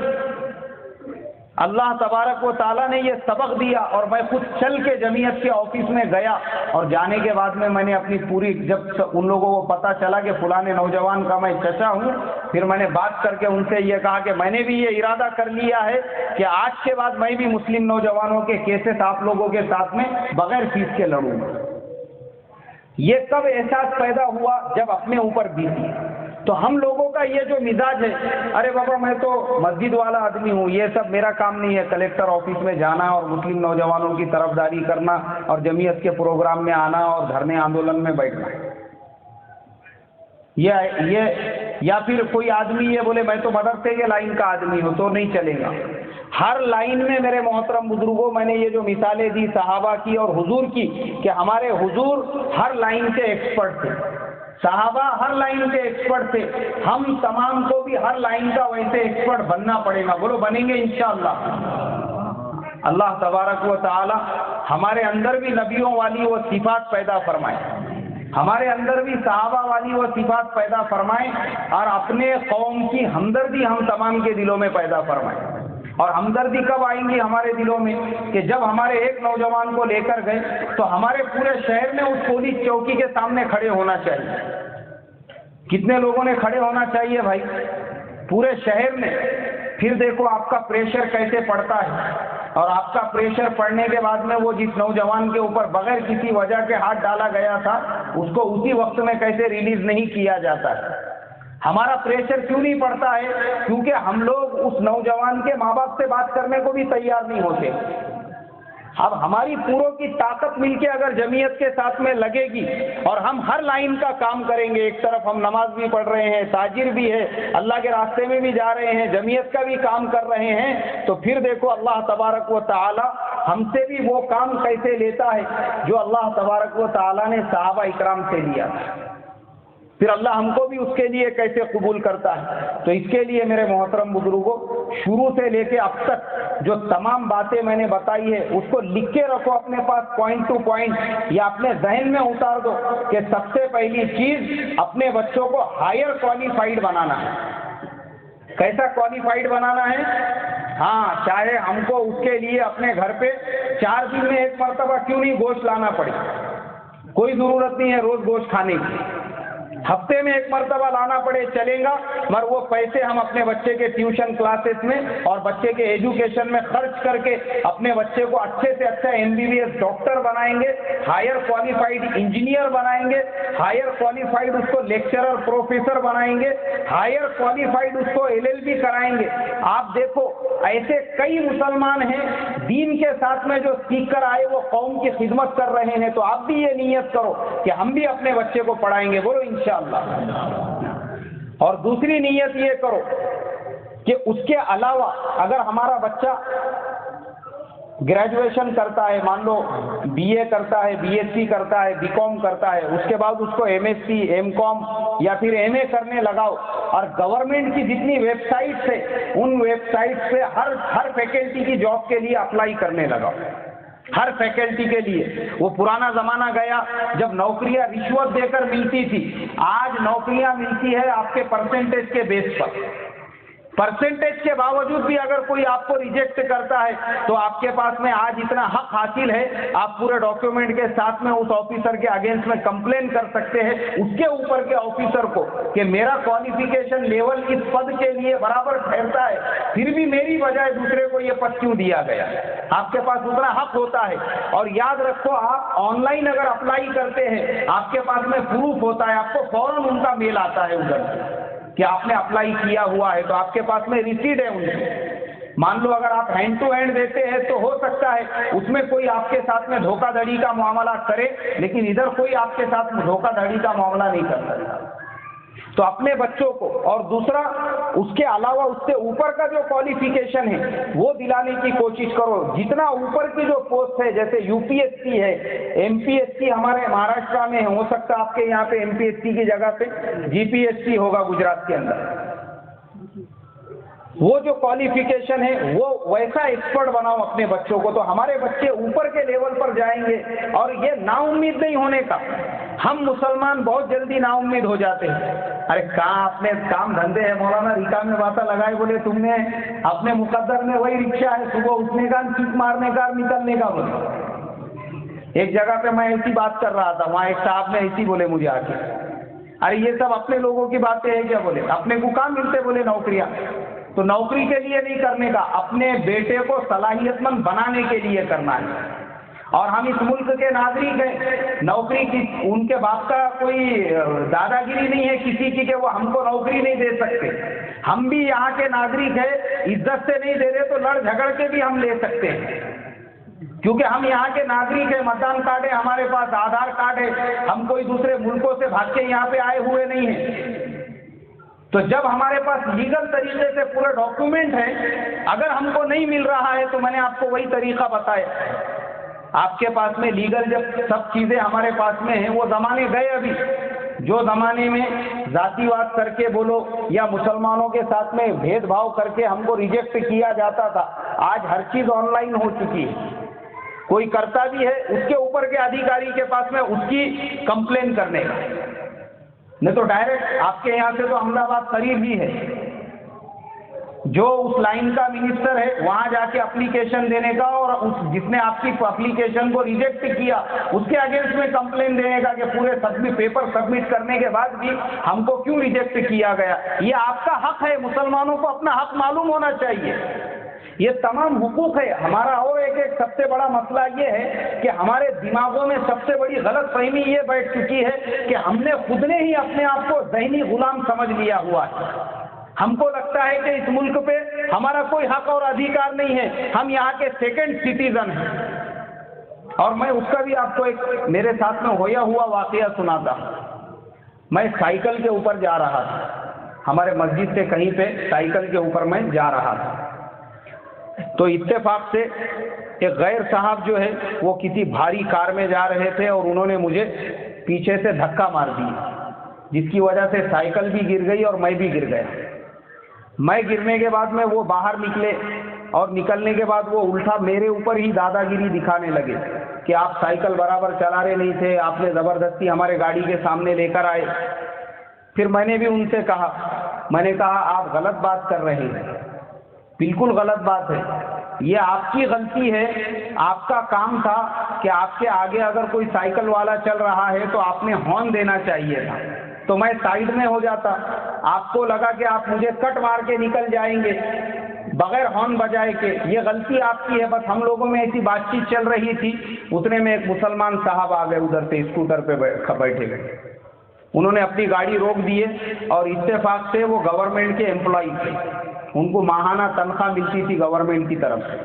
اللہ تبارک و تعالیٰ نے یہ سبق دیا، اور میں خود چل کے جمعیت کے آفس میں گیا، اور جانے کے بعد میں نے اپنی پوری، جب ان لوگوں کو پتہ چلا کہ فلاں نوجوان کا میں چچا ہوں، پھر میں نے بات کر کے ان سے یہ کہا کہ میں نے بھی یہ ارادہ کر لیا ہے کہ آج کے بعد میں بھی مسلم نوجوانوں کے کیسز آپ لوگوں کے ساتھ میں بغیر فیس کے لڑوں گا۔ یہ کب احساس پیدا ہوا؟ جب اپنے اوپر بیتی۔ تو ہم لوگوں کا یہ جو مزاج ہے، ارے بابا میں تو مسجد والا آدمی ہوں، یہ سب میرا کام نہیں ہے، کلیکٹر آفس میں جانا اور مسلم نوجوانوں کی طرفداری کرنا اور جمعیت کے پروگرام میں آنا اور دھرنے آندولن میں بیٹھنا، یا پھر کوئی آدمی یہ بولے میں تو مدرسے کے لائن کا آدمی ہوں، تو نہیں چلے گا۔ ہر لائن میں میرے محترم بزرگوں، میں نے یہ جو مثالیں دی صحابہ کی اور حضور کی، کہ ہمارے حضور ہر لائن کے ایکسپرٹ تھے، صحابہ ہر لائن کے ایکسپرٹ تھے، ہم تمام کو بھی ہر لائن کا ویسے ایکسپرٹ بننا پڑے گا۔ بولو بنیں گے انشاءاللہ۔ اللہ تبارک و تعالی ہمارے اندر بھی نبیوں والی وہ صفات پیدا فرمائے، ہمارے اندر بھی صحابہ والی وہ صفات پیدا فرمائے، اور اپنے قوم کی ہمدردی ہم تمام کے دلوں میں پیدا فرمائے۔ اور ہمدردی کب آئیں گی ہمارے دلوں میں؟ کہ جب ہمارے ایک نوجوان کو لے کر گئے تو ہمارے پورے شہر میں اس پولیس چوکی کے سامنے کھڑے ہونا چاہیے۔ کتنے لوگوں نے کھڑے ہونا چاہیے بھائی؟ پورے شہر میں۔ پھر دیکھو آپ کا پریشر کیسے پڑتا ہے، اور آپ کا پریشر پڑنے کے بعد میں وہ جس نوجوان کے اوپر بغیر کسی وجہ کے ہاتھ ڈالا گیا تھا، اس کو اسی وقت میں کیسے ریلیز نہیں کیا جاتا ہے۔ ہمارا پریشر کیوں نہیں پڑتا ہے؟ کیونکہ ہم لوگ اس نوجوان کے ماں باپ سے بات کرنے کو بھی تیار نہیں ہوتے۔ اب ہماری پوروں کی طاقت مل کے اگر جمعیت کے ساتھ میں لگے گی اور ہم ہر لائن کا کام کریں گے، ایک طرف ہم نماز بھی پڑھ رہے ہیں، تاجر بھی ہے، اللہ کے راستے میں بھی جا رہے ہیں، جمعیت کا بھی کام کر رہے ہیں، تو پھر دیکھو اللہ تبارک و تعالی ہم سے بھی وہ کام کیسے لیتا ہے جو اللہ تبارک و تعالی نے صحابہ اکرام سے لیا، پھر اللہ ہم کو بھی اس کے لیے کیسے قبول کرتا ہے۔ تو اس کے لیے میرے محترم بزرگوں، شروع سے لے کے اب تک جو تمام باتیں میں نے بتائی ہے اس کو لکھ کے رکھو اپنے پاس، پوائنٹ ٹو پوائنٹ، یا اپنے ذہن میں اتار دو کہ سب سے پہلی چیز اپنے بچوں کو ہائر کوالیفائڈ بنانا ہے۔ کیسا کوالیفائڈ بنانا ہے؟ ہاں، چاہے ہم کو اس کے لیے اپنے گھر پہ 4 دن میں 1 مرتبہ کیوں نہیں گوشت لانا پڑے، کوئی ضرورت نہیں ہے روز گوشت کھانے کی، ہفتے میں 1 مرتبہ لانا پڑے چلے گا، مگر وہ پیسے ہم اپنے بچے کے ٹیوشن کلاسز میں اور بچے کے ایجوکیشن میں خرچ کر کے اپنے بچے کو اچھے سے اچھا MBBS ڈاکٹر بنائیں گے، ہائر کوالیفائڈ انجینئر بنائیں گے، ہائر کوالیفائڈ اس کو لیکچرر پروفیسر بنائیں گے، ہائر کوالیفائڈ اس کو LLB کرائیں گے۔ آپ دیکھو ایسے کئی مسلمان ہیں دین کے ساتھ میں جو سیکھ کر آئے وہ قوم کی خدمت کر رہے ہیں، تو آپ بھی یہ نیت کرو کہ ہم بھی اپنے بچے کو پڑھائیں گے، بولو انشاءاللہ۔ اور دوسری نیت یہ کرو کہ اس کے علاوہ اگر ہمارا بچہ گریجویشن کرتا ہے، مان لو BA کرتا ہے، BSc کرتا ہے، BCom کرتا ہے، اس کے بعد اس کو MSc MCom یا پھر MA کرنے لگاؤ، اور گورنمنٹ کی جتنی ویب سائٹس ہے ان ویب سائٹس پہ ہر فیکلٹی کی جاب کے لیے اپلائی کرنے لگا، ہر فیکلٹی کے لیے۔ وہ پرانا زمانہ گیا جب نوکریاں رشوت دے کر ملتی تھی، آج نوکریاں ملتی ہے آپ کے پرسنٹیج کے بیس پر۔ پرسنٹیج کے باوجود بھی اگر کوئی آپ کو ریجیکٹ کرتا ہے تو آپ کے پاس میں آج اتنا حق حاصل ہے، آپ پورے ڈاکیومنٹ کے ساتھ میں اس آفیسر کے اگینسٹ میں کمپلین کر سکتے ہیں اس کے اوپر کے آفیسر کو کہ میرا کوالیفیکیشن لیول اس پد کے لیے برابر ٹھہرتا ہے، پھر بھی میری بجائے دوسرے کو یہ پد کیوں دیا گیا۔ آپ کے پاس اتنا حق ہوتا ہے۔ اور یاد رکھو، آپ آن لائن اگر اپلائی کرتے ہیں، آپ کے پاس میں پروف ہوتا ہے، آپ کو فوراً ان کا میل آتا ہے ادھر سے کہ آپ نے اپلائی کیا ہوا ہے، تو آپ کے پاس میں ریسیٹ ہے ان کی۔ مان لو اگر آپ ہینڈ ٹو ہینڈ دیتے ہیں تو ہو سکتا ہے اس میں کوئی آپ کے ساتھ میں دھوکہ دھڑی کا معاملہ کرے، لیکن ادھر کوئی آپ کے ساتھ دھوکہ دھڑی کا معاملہ نہیں کر سکتا۔ تو اپنے بچوں کو، اور دوسرا اس کے علاوہ اس سے اوپر کا جو کوالیفیکیشن ہے وہ دلانے کی کوشش کرو۔ جتنا اوپر کی جو پوسٹ ہے، جیسے یو پی ایس سی ہے، ایم پی ایس سی ہمارے مہاراشٹر میں ہے، ہو سکتا ہے آپ کے یہاں پہ ایم پی ایس سی کی جگہ پہ جی پی ایس سی ہوگا گجرات کے اندر۔ وہ جو کوالیفیکیشن ہے وہ ویسا ایکسپرٹ بناؤ اپنے بچوں کو، تو ہمارے بچے اوپر کے لیول پر جائیں گے۔ اور یہ نا امید نہیں ہونے کا، ہم مسلمان بہت جلدی نا امید ہو جاتے ہیں۔ ارے کہاں اپنے کام دھندے ہیں مولانا، رکا میں باتیں لگائے، بولے تم نے اپنے مقدر میں وہی رکشا ہے، صبح اٹھنے کا، کک مارنے کا، نکلنے کا۔ بولے ایک جگہ پہ میں ایسی بات کر رہا تھا، وہاں ایک صاحب نے ایسی بولے مجھے آ کے، ارے یہ سب اپنے لوگوں کی باتیں ہیں کیا؟ بولے اپنے کو کہاں ملتے بولے نوکریاں؟ تو نوکری کے لیے نہیں کرنے کا، اپنے بیٹے کو صلاحیت مند بنانے کے لیے کرنا ہے۔ اور ہم اس ملک کے ناگرک ہیں، نوکری کی ان کے باپ کا کوئی دادا گیری نہیں ہے کسی کی کہ وہ ہم کو نوکری نہیں دے سکتے۔ ہم بھی یہاں کے ناگرک ہیں، عزت سے نہیں دے رہے تو لڑ جھگڑ کے بھی ہم لے سکتے ہیں، کیونکہ ہم یہاں کے ناگرک ہیں، متدان کارڈ ہے ہمارے پاس، آدھار کارڈ ہے، ہم کوئی دوسرے ملکوں سے بھاگ کے یہاں پہ آئے ہوئے نہیں ہیں۔ تو جب ہمارے پاس لیگل طریقے سے پورے ڈاکیومنٹ ہیں، اگر ہم کو نہیں مل رہا ہے تو میں نے آپ کو وہی طریقہ بتایا، آپ کے پاس میں لیگل جب سب چیزیں ہمارے پاس میں ہیں، وہ زمانے گئے ابھی جو زمانے میں ذاتی واد کر کے بولو یا مسلمانوں کے ساتھ میں بھید بھاؤ کر کے ہم کو ریجیکٹ کیا جاتا تھا، آج ہر چیز آن لائن ہو چکی ہے۔ کوئی کرتا بھی ہے اس کے اوپر کے ادھیکاری کے پاس میں اس کی کمپلین کرنے کا، نہیں تو ڈائریکٹ آپ کے یہاں سے تو احمد آباد قریب ہی ہے، جو اس لائن کا منسٹر ہے وہاں جا کے اپلیکیشن دینے کا، اور جس نے آپ کی اپلیکیشن کو ریجیکٹ کیا اس کے اگینسٹ میں کمپلین دینے کا کہ پورے پیپر سبمٹ کرنے کے بعد بھی ہم کو کیوں ریجیکٹ کیا گیا۔ یہ آپ کا حق ہے، مسلمانوں کو اپنا حق معلوم ہونا چاہیے، یہ تمام حقوق ہے ہمارا۔ اور ایک سب سے بڑا مسئلہ یہ ہے کہ ہمارے دماغوں میں سب سے بڑی غلط فہمی یہ بیٹھ چکی ہے کہ ہم نے خود نے ہی اپنے آپ کو ذہنی غلام سمجھ لیا ہوا ہے۔ ہم کو لگتا ہے کہ اس ملک پہ ہمارا کوئی حق اور ادھیکار نہیں ہے، ہم یہاں کے سیکنڈ سٹیزن ہیں۔ اور میں اس کا بھی آپ کو ایک میرے ساتھ میں ہویا ہوا واقعہ سناتا۔ میں سائیکل کے اوپر جا رہا تھا، ہمارے مسجد سے کہیں پہ سائیکل کے اوپر میں جا رہا تھا، تو اتفاق سے ایک غیر صاحب جو ہے وہ کسی بھاری کار میں جا رہے تھے، اور انہوں نے مجھے پیچھے سے دھکا مار دیا، جس کی وجہ سے سائیکل بھی گر گئی اور میں بھی گر گیا۔ میں گرنے کے بعد میں وہ باہر نکلے، اور نکلنے کے بعد وہ الٹا میرے اوپر ہی دادا گیری دکھانے لگے کہ آپ سائیکل برابر چلا رہے نہیں تھے، آپ نے زبردستی ہمارے گاڑی کے سامنے لے کر آئے۔ پھر میں نے بھی ان سے کہا، میں نے کہا آپ غلط بات کر رہے ہیں، بالکل غلط بات ہے، یہ آپ کی غلطی ہے، آپ کا کام تھا کہ آپ کے آگے اگر کوئی سائیکل والا چل رہا ہے تو آپ نے ہارن دینا چاہیے تھا، تو میں سائیڈ میں ہو جاتا۔ آپ کو لگا کہ آپ مجھے کٹ مار کے نکل جائیں گے بغیر ہارن بجائے کے، یہ غلطی آپ کی ہے۔ بس ہم لوگوں میں ایسی بات چیت چل رہی تھی، اتنے میں ایک مسلمان صاحب آ گئے ادھر سے اسکوٹر پہ بیٹھے گئے، انہوں نے اپنی گاڑی روک دیے، اور اتفاق سے وہ گورنمنٹ کے امپلائی تھے، ان کو ماہانہ تنخواہ ملتی تھی گورنمنٹ کی طرف سے۔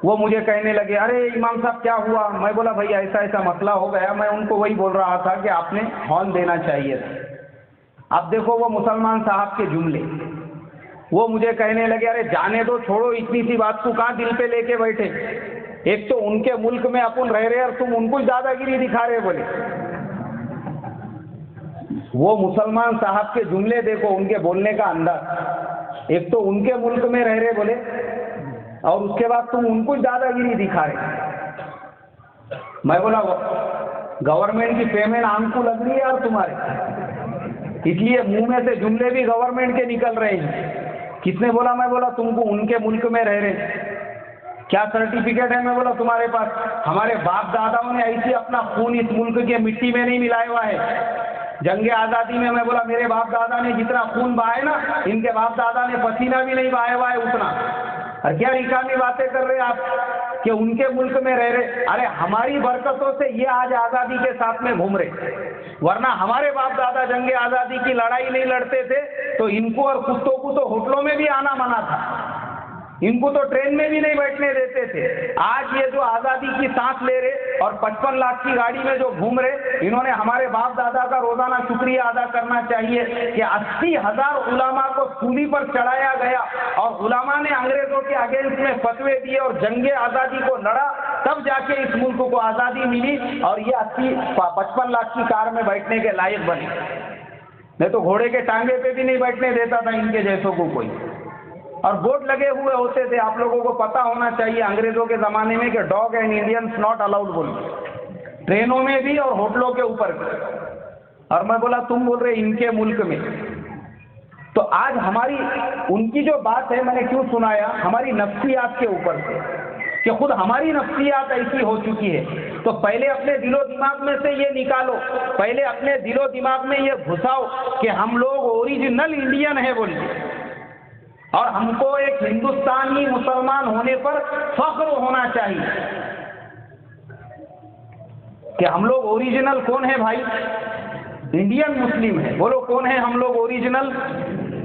وہ مجھے کہنے لگے ارے امام صاحب کیا ہوا؟ میں بولا بھائی ایسا ایسا مسئلہ ہو گیا۔ میں ان کو وہی بول رہا تھا کہ آپ نے ہارن دینا چاہیے تھا۔ اب دیکھو وہ مسلمان صاحب کے جملے، وہ مجھے کہنے لگے ارے جانے دو، چھوڑو، اتنی سی بات کو کہاں دل پہ لے کے بیٹھے، ایک تو ان کے ملک میں اپن رہ رہے اور تم ان کو دادا گیری دکھا رہے۔ بولے وہ مسلمان صاحب کے جملے دیکھو، ان کے بولنے کا انداز. ایک تو ان کے ملک میں رہ رہے بولے، اور اس کے بعد تم ان کو دادا گیری دکھا رہے. میں بولا گورنمنٹ کی پیمنٹ آنکھ کو لگ رہی ہے یار تمہارے، اس لیے منہ میں سے جملے بھی گورنمنٹ کے نکل رہے ہیں. کس نے بولا؟ میں بولا تم کو ان کے ملک میں رہ رہے. کیا سرٹیفکیٹ ہے؟ میں بولا تمہارے پاس. ہمارے باپ داداؤں نے ایسی اپنا خون اس ملک کے مٹی میں نہیں ملایا ہوا ہے. جنگ آزادی میں بولا میرے باپ دادا نے جتنا خون بہایا نا، ان کے باپ دادا نے پسینہ بھی نہیں بہایا ہوا ہے اتنا. اور کیا نکامی باتیں کر رہے آپ کہ ان کے ملک میں رہ رہے. ارے ہماری برکتوں سے یہ آج آزادی کے ساتھ میں گھوم رہے، ورنہ ہمارے باپ دادا جنگ آزادی کی لڑائی نہیں لڑتے تھے تو ان کو اور کتوں کو تو ہوٹلوں میں بھی آنا منع تھا، ان کو تو ٹرین میں بھی نہیں بیٹھنے دیتے تھے. آج یہ جو آزادی کی سانس لے رہے اور 55 لاکھ کی گاڑی میں جو گھوم رہے، انہوں نے ہمارے باپ دادا کا روزانہ شکریہ ادا کرنا چاہیے کہ 80,000 علماء کو سولی پر چڑھایا گیا اور علماء نے انگریزوں کے اگینسٹ میں فتوے دیے اور جنگ آزادی کو لڑا، تب جا کے اس ملک کو آزادی ملی اور یہ 55 لاکھ کی کار میں بیٹھنے کے لائق بنے. نہیں تو گھوڑے کے ٹانگے پہ بھی نہیں بیٹھنے دیتا تھا ان کے جیسوں کو کوئی. اور بورڈ لگے ہوئے ہوتے تھے، آپ لوگوں کو پتا ہونا چاہیے انگریزوں کے زمانے میں کہ dog and Indians not allowed بول، ٹرینوں میں بھی اور ہوٹلوں کے اوپر بھی. اور میں بولا تم بول رہے ان کے ملک میں. تو آج ہماری ان کی جو بات ہے، میں نے کیوں سنایا، ہماری نفسیات کے اوپر سے کہ خود ہماری نفسیات ایسی ہو چکی ہے. تو پہلے اپنے دل و دماغ میں سے یہ نکالو، پہلے اپنے دل و دماغ میں یہ گھساؤ کہ ہم لوگ اوریجنل انڈین ہیں بول کے، اور ہم کو ایک ہندوستانی مسلمان ہونے پر فخر ہونا چاہیے کہ ہم لوگ اوریجنل کون ہیں بھائی؟ انڈین مسلم ہیں. بولو کون ہیں ہم لوگ اوریجنل؟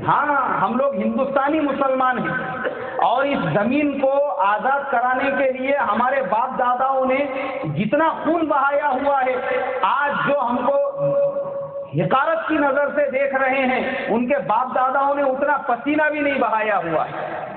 ہاں، ہم لوگ ہندوستانی مسلمان ہیں. اور اس زمین کو آزاد کرانے کے لیے ہمارے باپ داداؤں نے جتنا خون بہایا ہوا ہے، آج جو ہم کو حقارت کی نظر سے دیکھ رہے ہیں، ان کے باپ داداؤں نے اتنا پسینہ بھی نہیں بہایا ہوا ہے.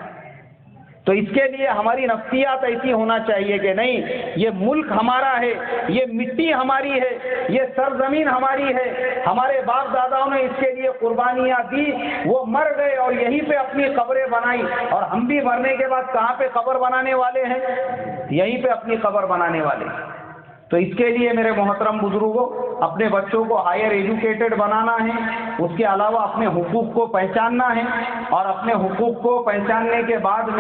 تو اس کے لیے ہماری نفسیات ایسی ہونا چاہیے کہ نہیں، یہ ملک ہمارا ہے، یہ مٹی ہماری ہے، یہ سرزمین ہماری ہے، ہمارے باپ داداؤں نے اس کے لیے قربانیاں دی، وہ مر گئے اور یہیں پہ اپنی قبریں بنائی، اور ہم بھی مرنے کے بعد کہاں پہ قبر بنانے والے ہیں؟ یہیں پہ اپنی قبر بنانے والے. تو اس کے لیے میرے محترم بزرگوں، اپنے بچوں کو ہائر ایجوکیٹڈ بنانا ہے، اس کے علاوہ اپنے حقوق کو پہچاننا ہے، اور اپنے حقوق کو پہچاننے کے بعد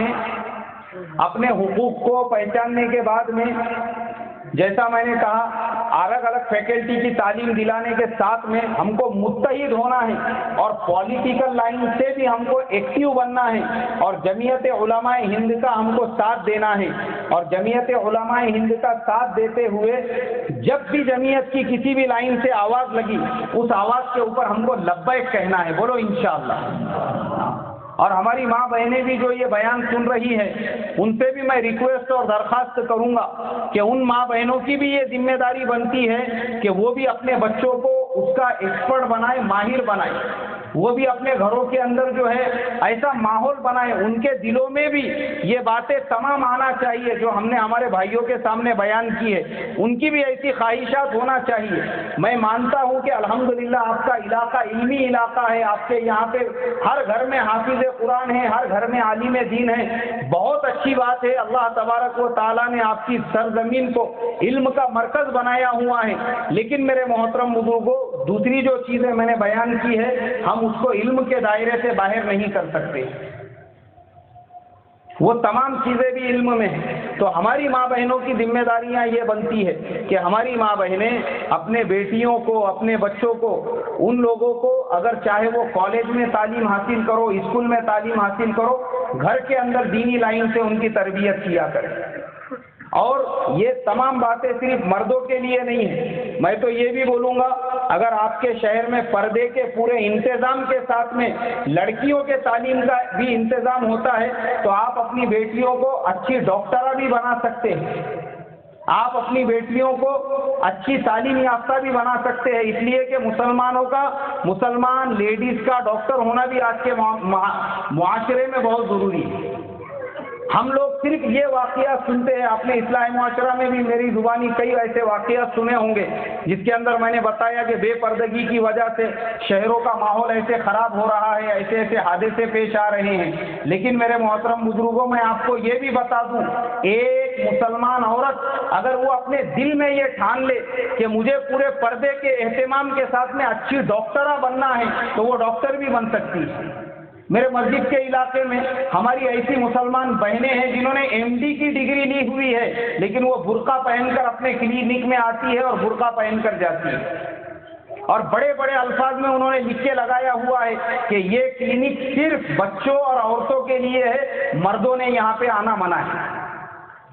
میں جیسا میں نے کہا الگ الگ فیکلٹی کی تعلیم دلانے کے ساتھ میں ہم کو متحد ہونا ہے، اور پولیٹیکل لائن سے بھی ہم کو ایکٹیو بننا ہے، اور جمعیت علماء ہند کا ہم کو ساتھ دینا ہے. اور جمعیت علماء ہند کا ساتھ دیتے ہوئے جب بھی جمعیت کی کسی بھی لائن سے آواز لگی، اس آواز کے اوپر ہم کو لبیک کہنا ہے. بولو انشاءاللہ. اور ہماری ماں بہنیں بھی جو یہ بیان سن رہی ہیں، ان سے بھی میں ریکویسٹ اور درخواست کروں گا کہ ان ماں بہنوں کی بھی یہ ذمہ داری بنتی ہے کہ وہ بھی اپنے بچوں کو اس کا ایکسپرٹ بنائے، ماہر بنائے. وہ بھی اپنے گھروں کے اندر جو ہے ایسا ماحول بنائے، ان کے دلوں میں بھی یہ باتیں تمام آنا چاہیے جو ہم نے ہمارے بھائیوں کے سامنے بیان کی ہے، ان کی بھی ایسی خواہشات ہونا چاہیے. میں مانتا ہوں کہ الحمدللہ آپ کا علاقہ علمی علاقہ ہے، آپ کے یہاں پہ ہر گھر میں حافظ قرآن ہے، ہر گھر میں عالم دین ہے، بہت اچھی بات ہے. اللہ تبارک و تعالیٰ نے آپ کی سرزمین کو علم کا مرکز بنایا ہوا ہے. لیکن میرے محترم بزرگوں، دوسری جو چیزیں میں نے بیان کی ہے، ہم اس کو علم کے دائرے سے باہر نہیں کر سکتے، وہ تمام چیزیں بھی علم میں ہیں. تو ہماری ماں بہنوں کی ذمہ داریاں یہ بنتی ہے کہ ہماری ماں بہنیں اپنے بیٹیوں کو، اپنے بچوں کو، ان لوگوں کو اگر چاہے وہ کالج میں تعلیم حاصل کرو، اسکول میں تعلیم حاصل کرو، گھر کے اندر دینی لائن سے ان کی تربیت کیا کریں. اور یہ تمام باتیں صرف مردوں کے لیے نہیں ہیں. میں تو یہ بھی بولوں گا، اگر آپ کے شہر میں پردے کے پورے انتظام کے ساتھ میں لڑکیوں کے تعلیم کا بھی انتظام ہوتا ہے تو آپ اپنی بیٹیوں کو اچھی ڈاکٹرہ بھی بنا سکتے ہیں، آپ اپنی بیٹیوں کو اچھی تعلیم یافتہ بھی بنا سکتے ہیں. اس لیے کہ مسلمان لیڈیز کا ڈاکٹر ہونا بھی آج کے معاشرے میں بہت ضروری ہے. ہم لوگ صرف یہ واقعات سنتے ہیں. آپ نے اصلاح معاشرہ میں بھی میری زبانی کئی ایسے واقعات سنے ہوں گے جس کے اندر میں نے بتایا کہ بے پردگی کی وجہ سے شہروں کا ماحول ایسے خراب ہو رہا ہے, ایسے ایسے حادثے پیش آ رہے ہیں. لیکن میرے محترم بزرگوں, میں آپ کو یہ بھی بتا دوں, ایک مسلمان عورت اگر وہ اپنے دل میں یہ ٹھان لے کہ مجھے پورے پردے کے اہتمام کے ساتھ میں اچھی ڈاکٹرہ بننا ہے تو وہ ڈاکٹر بھی بن سکتی ہے. میرے مسجد کے علاقے میں ہماری ایسی مسلمان بہنیں ہیں جنہوں نے MD کی ڈگری لی ہوئی ہے, لیکن وہ برقع پہن کر اپنے کلینک میں آتی ہے اور برقع پہن کر جاتی ہے, اور بڑے بڑے الفاظ میں انہوں نے لکھ کے لگایا ہوا ہے کہ یہ کلینک صرف بچوں اور عورتوں کے لیے ہے, مردوں نے یہاں پہ آنا منع ہے.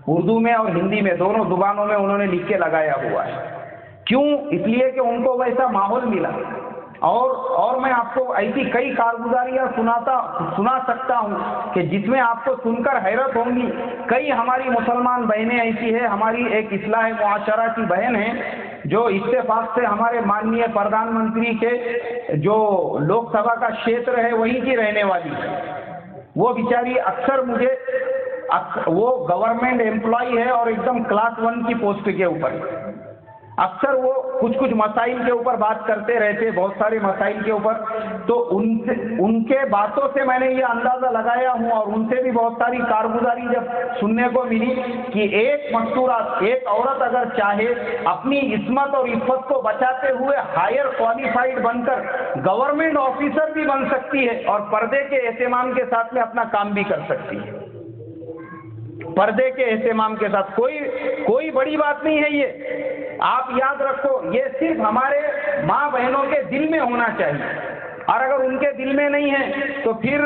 اردو میں اور ہندی میں دونوں زبانوں میں انہوں نے لکھ کے لگایا ہوا ہے. کیوں؟ اس لیے کہ ان کو ویسا ماحول ملا. اور میں آپ کو ایسی کئی کارگزاریاں سنا سکتا ہوں کہ جس میں آپ کو سن کر حیرت ہوں گی. کئی ہماری مسلمان بہنیں ایسی ہیں, ہماری ایک اصلاح معاشرہ کی بہن ہے جو اتفاق سے ہمارے ماننیے پردھان منتری کے جو لوک سبھا کا چھیتر ہے وہیں کی رہنے والی ہے. وہ بیچاری اکثر مجھے, وہ گورنمنٹ امپلائی ہے اور ایک دم کلاس 1 کی پوسٹ کے اوپر, اکثر وہ کچھ مسائل کے اوپر بات کرتے رہتے, بہت سارے مسائل کے اوپر. تو ان کے باتوں سے میں نے یہ اندازہ لگایا ہوں, اور ان سے بھی بہت ساری کارگزاری جب سننے کو ملی کہ ایک مستورات, ایک عورت اگر چاہے اپنی عصمت اور عفت کو بچاتے ہوئے ہائر کوالیفائڈ بن کر گورنمنٹ آفیسر بھی بن سکتی ہے, اور پردے کے اہتمام کے ساتھ میں اپنا کام بھی کر سکتی ہے. پردے کے اہتمام کے ساتھ کوئی بڑی بات نہیں ہے یہ. آپ یاد رکھو, یہ صرف ہمارے ماں بہنوں کے دل میں ہونا چاہیے, اور اگر ان کے دل میں نہیں ہے تو پھر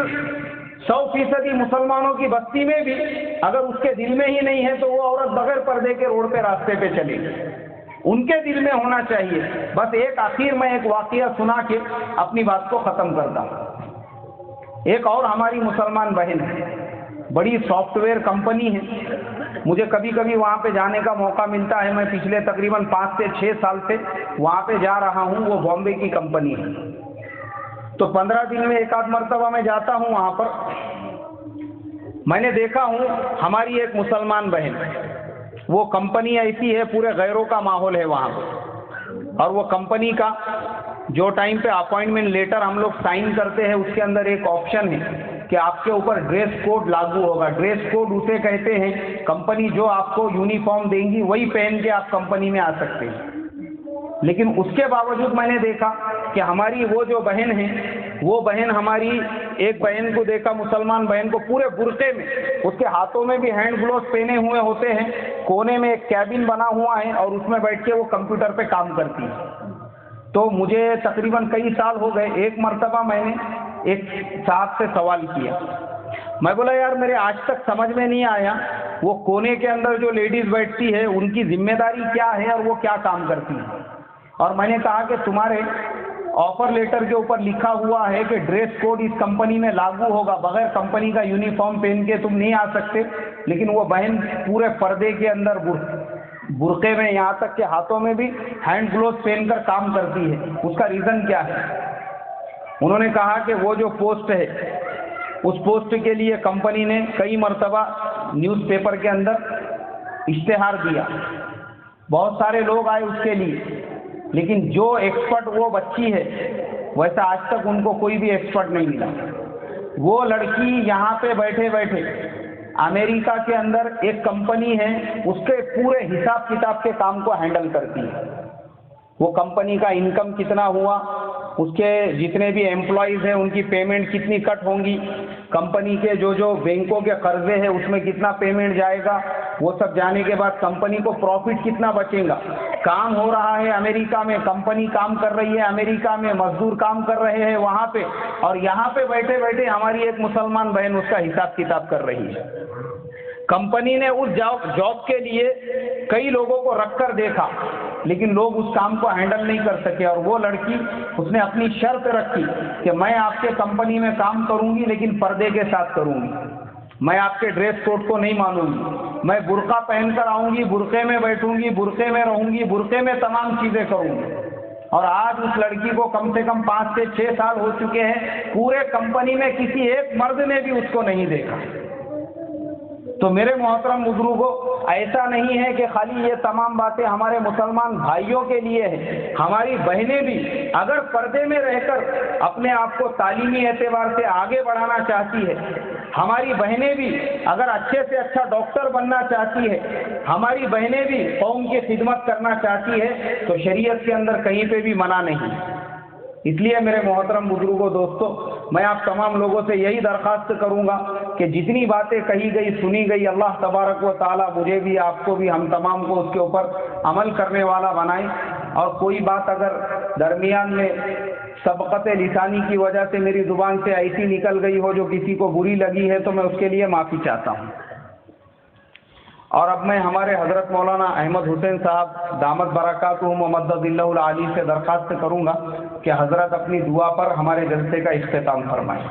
100% مسلمانوں کی بستی میں بھی اگر اس کے دل میں ہی نہیں ہے تو وہ عورت بغیر پردے کے روڈ پہ راستے پہ چلے گی. ان کے دل میں ہونا چاہیے. بس ایک آخر میں ایک واقعہ سنا کے اپنی بات کو ختم کرتا ہوں. ایک اور ہماری مسلمان بہن ہے, بڑی سافٹ ویئر کمپنی ہے. مجھے کبھی کبھی وہاں پہ جانے کا موقع ملتا ہے. میں پچھلے تقریباً 5 سے 6 سال سے وہاں پہ جا رہا ہوں. وہ بامبے کی کمپنی ہے, تو 15 دن میں ایک آدھ مرتبہ میں جاتا ہوں وہاں پر. میں نے دیکھا ہوں ہماری ایک مسلمان بہن, وہ کمپنی ایسی ہے, پورے غیروں کا ماحول ہے وہاں پہ, اور وہ کمپنی کا جو ٹائم پہ اپوائنٹمنٹ لیٹر ہم لوگ سائن کرتے ہیں اس کے اندر ایک آپشن ہے کہ آپ کے اوپر ڈریس کوڈ لاگو ہوگا. ڈریس کوڈ اسے کہتے ہیں, کمپنی جو آپ کو یونیفارم دیں گی وہی پہن کے آپ کمپنی میں آ سکتے ہیں. لیکن اس کے باوجود میں نے دیکھا کہ ہماری وہ جو بہن ہے, وہ بہن ہماری ایک بہن کو دیکھا, مسلمان بہن کو, پورے برقعے میں, اس کے ہاتھوں میں بھی ہینڈ گلوز پہنے ہوئے ہوتے ہیں, کونے میں ایک کیبن بنا ہوا ہے اور اس میں بیٹھ کے وہ کمپیوٹر پہ کام کرتی ہے. تو مجھے تقریباً کئی سال ہو گئے, ایک مرتبہ میں نے ایک صاحب سے سوال کیا. میں بولا یار میرے آج تک سمجھ میں نہیں آیا وہ کونے کے اندر جو لیڈیز بیٹھتی ہے ان کی ذمہ داری کیا ہے اور وہ کیا کام کرتی ہے. اور میں نے کہا کہ تمہارے آفر لیٹر کے اوپر لکھا ہوا ہے کہ ڈریس کوڈ اس کمپنی میں لاگو ہوگا, بغیر کمپنی کا یونیفارم پہن کے تم نہیں آ سکتے. لیکن وہ بہن پورے پردے کے اندر برقعے میں, یہاں تک کہ ہاتھوں میں بھی ہینڈ گلوز پہن کر کام کرتی ہے. اس کا ریزن کیا ہے؟ انہوں نے کہا کہ وہ جو پوسٹ ہے اس پوسٹ کے لیے کمپنی نے کئی مرتبہ نیوز پیپر کے اندر اشتہار دیا, بہت سارے لوگ آئے اس کے لیے, لیکن جو ایکسپرٹ وہ بچی ہے ویسا آج تک ان کو کوئی بھی ایکسپرٹ نہیں ملا. وہ لڑکی یہاں پہ بیٹھے بیٹھے امریکہ کے اندر ایک کمپنی ہے اس کے پورے حساب کتاب کے کام کو ہینڈل کرتی ہے. وہ کمپنی کا انکم کتنا ہوا, اس کے جتنے بھی امپلائیز ہیں ان کی پیمنٹ کتنی کٹ ہوں گی, کمپنی کے جو بینکوں کے قرضے ہیں اس میں کتنا پیمنٹ جائے گا, وہ سب جانے کے بعد کمپنی کو پروفٹ کتنا بچے گا. کام ہو رہا ہے امریکہ میں, کمپنی کام کر رہی ہے امریکہ میں, مزدور کام کر رہے ہیں وہاں پہ, اور یہاں پہ بیٹھے بیٹھے ہماری ایک مسلمان بہن اس کا حساب کتاب کر رہی ہے. کمپنی نے اس جاب کے لیے کئی لوگوں کو رکھ کر دیکھا لیکن لوگ اس کام کو ہینڈل نہیں کر سکے, اور وہ لڑکی اس نے اپنی شرط رکھی کہ میں آپ کے کمپنی میں کام کروں گی لیکن پردے کے ساتھ کروں گی, میں آپ کے ڈریس کوڈ کو نہیں مانوں گی, میں برقع پہن کر آؤں گی, برقعے میں بیٹھوں گی, برقعے میں رہوں گی, برقعے میں تمام چیزیں کروں گی. اور آج اس لڑکی کو کم سے کم 5 سے 6 سال ہو چکے ہیں, پورے کمپنی میں کسی ایک مرد نے بھی اس کو نہیں دیکھا. تو میرے محترم بزرگوں، ایسا نہیں ہے کہ خالی یہ تمام باتیں ہمارے مسلمان بھائیوں کے لیے ہیں، ہماری بہنیں بھی اگر پردے میں رہ کر اپنے آپ کو تعلیمی اعتبار سے آگے بڑھانا چاہتی ہے، ہماری بہنیں بھی اگر اچھے سے اچھا ڈاکٹر بننا چاہتی ہے، ہماری بہنیں بھی قوم کی خدمت کرنا چاہتی ہے، تو شریعت کے اندر کہیں پہ بھی منع نہیں۔ اس لیے میرے محترم بزرگوں، دوستو، میں آپ تمام لوگوں سے یہی درخواست کروں گا کہ جتنی باتیں کہی گئی، سنی گئی، اللہ تبارک و تعالیٰ مجھے بھی، آپ کو بھی، ہم تمام کو اس کے اوپر عمل کرنے والا بنائیں۔ اور کوئی بات اگر درمیان میں سبقت لسانی کی وجہ سے میری زبان سے ایسی نکل گئی ہو جو کسی کو بری لگی ہے تو میں اس کے لیے معافی چاہتا ہوں۔ اور اب میں ہمارے حضرت مولانا احمد حسین صاحب دامت برکاتہم ومدد اللہ العالی سے درخواست کروں گا کہ حضرت اپنی دعا پر ہمارے جلسے کا اختتام فرمائیں۔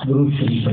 درود شریف